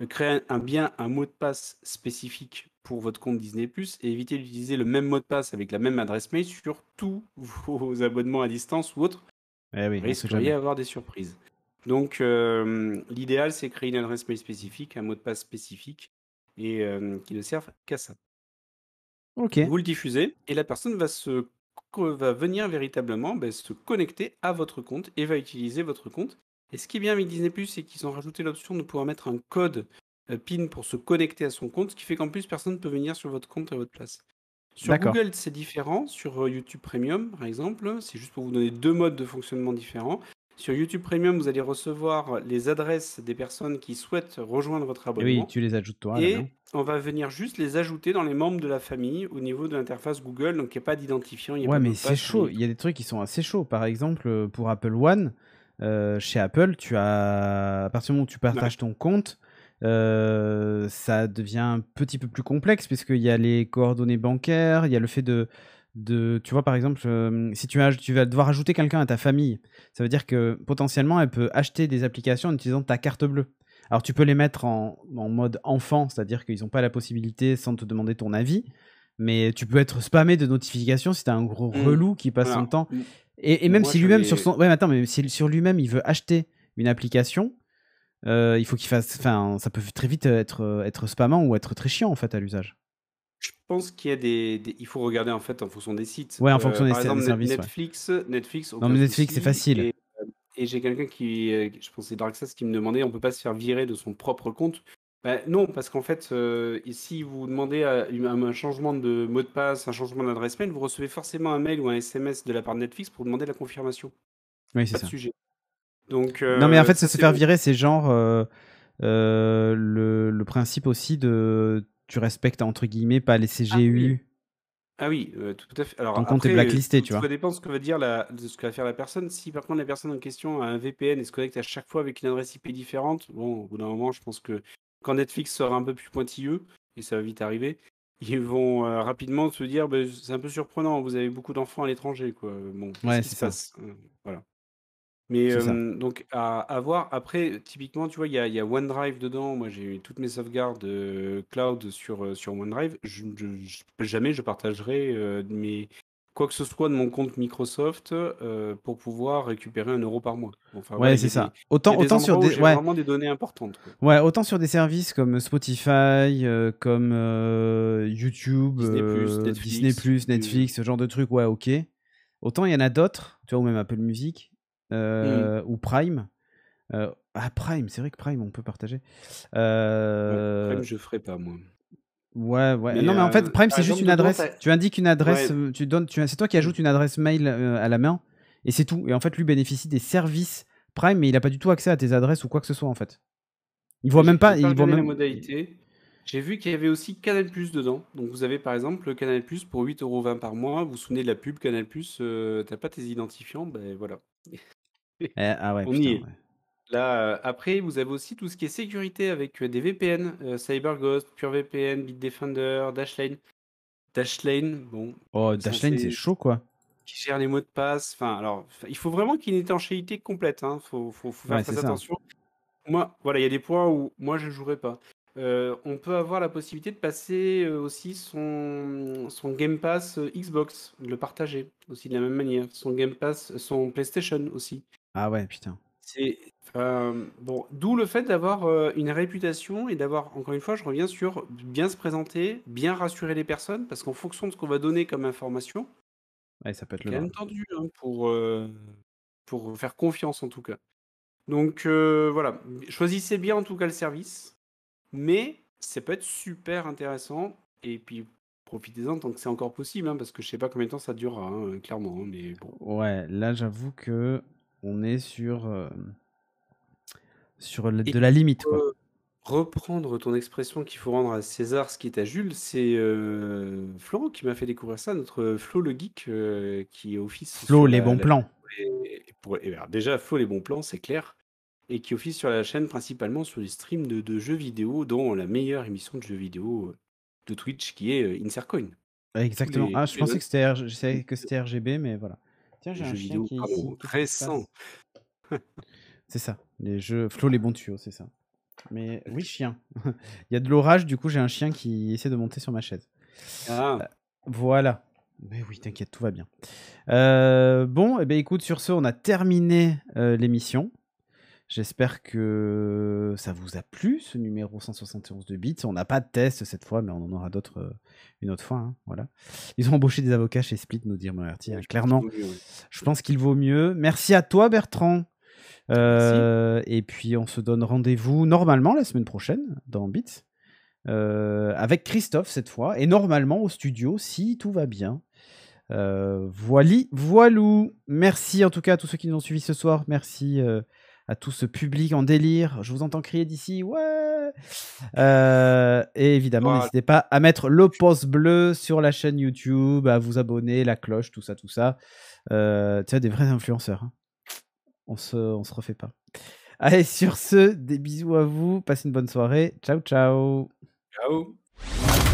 créer bien un mot de passe spécifique pour votre compte Disney+, et éviter d'utiliser le même mot de passe avec la même adresse mail sur tous vos abonnements à distance ou autres. Eh oui, Vous on sait risqueriez jamais. d'avoir des surprises. Donc, l'idéal, c'est créer une adresse mail spécifique, un mot de passe spécifique, et qui ne serve qu'à ça. Ok. Vous le diffusez et la personne va venir véritablement se connecter à votre compte et va utiliser votre compte. Et ce qui est bien avec Disney+, c'est qu'ils ont rajouté l'option de pouvoir mettre un code PIN pour se connecter à son compte, ce qui fait qu'en plus personne ne peut venir sur votre compte à votre place. Sur D'accord. Google, c'est différent. Sur YouTube Premium, par exemple, c'est juste pour vous donner 2 modes de fonctionnement différents. Sur YouTube Premium, vous allez recevoir les adresses des personnes qui souhaitent rejoindre votre Et oui, abonnement. tu les ajoutes toi à la main. Et on va venir juste les ajouter dans les membres de la famille au niveau de l'interface Google. Donc il n'y a pas d'identifiant, il n'y a Ouais, pas de mot mais de c'est passe, rien chaud. du Il tout. y a des trucs qui sont assez chauds. Par exemple, pour Apple One, chez Apple, à partir du moment où tu Ouais. partages ton compte, ça devient un petit peu plus complexe puisqu'il y a les coordonnées bancaires, il y a le fait tu vois, par exemple, si tu vas devoir ajouter quelqu'un à ta famille, ça veut dire que potentiellement, elle peut acheter des applications en utilisant ta carte bleue. Alors, tu peux les mettre en mode enfant, c'est-à-dire qu'ils n'ont pas la possibilité sans te demander ton avis, mais tu peux être spammé de notifications si t'as un gros Hmm. relou qui passe son Alors, temps. Et même moi si lui-même sur j'avais. son. Ouais, mais attends, mais si sur lui-même il veut acheter une application, il faut qu'il fasse. Enfin, ça peut très vite être spammant ou être très chiant en fait à l'usage. Je pense qu'il y a il faut regarder en fait en fonction des sites. Ouais, en fonction Par des exemple, services, ouais. Netflix, Non, aucun mais Netflix, c'est souci. facile. Et j'ai quelqu'un je pense que c'est Darksas qui me demandait, on peut pas se faire virer de son propre compte. Bah, non, parce qu'en fait, si vous demandez un changement de mot de passe, un changement d'adresse mail, vous recevez forcément un mail ou un SMS de la part de Netflix pour demander la confirmation. Oui, c'est Pas de ça. sujet. Donc Non, mais en fait, ça se c'est faire bon. virer, c'est genre le principe aussi de. Tu respectes, entre guillemets, pas les Ah oui, CGU. ah oui, tout à fait. Alors Ton compte est après, blacklisté, tu tout vois. dépend de ce que veut dire de ce que va faire la personne. Si par contre la personne en question a un VPN et se connecte à chaque fois avec une adresse IP différente, bon, au bout d'un moment, je pense que quand Netflix sera un peu plus pointilleux, et ça va vite arriver, ils vont rapidement se dire, bah, c'est un peu surprenant, vous avez beaucoup d'enfants à l'étranger, quoi. Bon, qu'est-ce Ouais, qui c'est se ça. passe? Voilà. Mais C'est ça. donc à voir. Après, typiquement, tu vois, il y a OneDrive dedans. Moi, j'ai toutes mes sauvegardes cloud sur OneDrive. Jamais je partagerai quoi que ce soit de mon compte Microsoft pour pouvoir récupérer 1 euro par mois. Enfin voilà, Ouais, il y c'est a des, ça. il y Autant, a des autant sur endroits où des. j'ai Ouais. vraiment des données importantes, quoi. Ouais, autant sur des services comme Spotify, comme YouTube, Disney+, Disney+, Netflix. Netflix, ce genre de trucs, ouais, ok. Autant il y en a d'autres, tu vois, ou même Apple Music, Hmm, ou Prime. Prime, c'est vrai que Prime, on peut partager. ouais, Euh, Prime, je ferai pas, moi. ouais, ouais. Mais Non, mais en fait, Prime, par c'est juste exemple, une dedans, adresse. Tu indiques une adresse, ouais. c'est toi qui ajoutes une adresse mail à la main, et c'est tout. Et en fait, lui bénéficie des services Prime, mais il n'a pas du tout accès à tes adresses ou quoi que ce soit, en fait. Il voit même J'ai pas, pas il voit regardé la même. modalité. J'ai vu qu'il y avait aussi Canal+ dedans. Donc vous avez par exemple le Canal+ pour 8,20 € par mois. Vous vous souvenez de la pub Canal+, t'as pas tes identifiants, ben voilà. Ah ouais, On y putain, est. ouais. Là, après, vous avez aussi tout ce qui est sécurité avec des VPN, CyberGhost, PureVPN, Bitdefender, Dashlane. Dashlane, bon, Oh, Dashlane, c'est censé chaud, quoi. qui gère les mots de passe. Enfin, alors, il faut vraiment qu'il y ait une étanchéité complète, hein. Faut faire Ouais, c'est très ça. attention. Moi, voilà, il y a des points où moi je ne jouerai pas. On peut avoir la possibilité de passer aussi son Game Pass Xbox, de le partager aussi de la même manière. Son Game Pass, son PlayStation aussi. Ah ouais, putain. C'est bon, d'où le fait d'avoir une réputation et d'avoir, encore une fois, je reviens sur bien se présenter, bien rassurer les personnes, parce qu'en fonction de ce qu'on va donner comme information, Ouais, ça peut être c'est le quand même drame. tendu hein, pour faire confiance en tout cas. Donc voilà, choisissez bien en tout cas le service, mais ça peut être super intéressant. Et puis profitez-en tant que c'est encore possible, hein, parce que je sais pas combien de temps ça durera, hein, clairement. Hein, mais bon. Ouais, là, j'avoue que on est sur Et de la limite, pour quoi. reprendre ton expression qu'il faut rendre à César ce qui est à Jules, c'est Florent qui m'a fait découvrir ça, notre Flo le geek qui office Flo, sur les bons la plans. alors déjà, Flo les bons plans, c'est clair. Et qui office sur la chaîne principalement sur des streams de jeux vidéo, dont la meilleure émission de jeux vidéo de Twitch qui est Insercoin. Exactement. Ah, je Tous les pensais que lundis, c'était je savais que c'était RGB, mais voilà. Tiens, j'ai les un jeux chien vidéo, qui est ici. pardon, Qu'est-ce qui se récents. passe? C'est ça. Les jeux. Flo, les bons tuyaux, c'est ça. Mais oui, chien. Il y a de l'orage, du coup, j'ai un chien qui essaie de monter sur ma chaise. Ah, Voilà. Mais oui, t'inquiète, tout va bien. Bon, eh ben, écoute, sur ce, on a terminé l'émission. J'espère que ça vous a plu, ce numéro 171 de Bits. On n'a pas de test cette fois, mais on en aura d'autres une autre fois. Hein, voilà. Ils ont embauché des avocats chez Split, nous dire Moriarty. Hein, je pense qu'il clairement, vaut mieux, ouais. je pense qu'il vaut mieux. Merci à toi, Bertrand. Merci. Et puis, on se donne rendez-vous normalement la semaine prochaine dans Bits. Avec Christophe cette fois. Et normalement au studio, si tout va bien. Voilou. Merci en tout cas à tous ceux qui nous ont suivis ce soir. Merci à tout ce public en délire. Je vous entends crier d'ici. Ouais. Et évidemment, Voilà. n'hésitez pas à mettre le pouce bleu sur la chaîne YouTube, à vous abonner, la cloche, tout ça, tout ça. Tu sais, des vrais influenceurs. Hein. On se refait pas. Allez, sur ce, des bisous à vous. Passez une bonne soirée. Ciao, ciao. Ciao.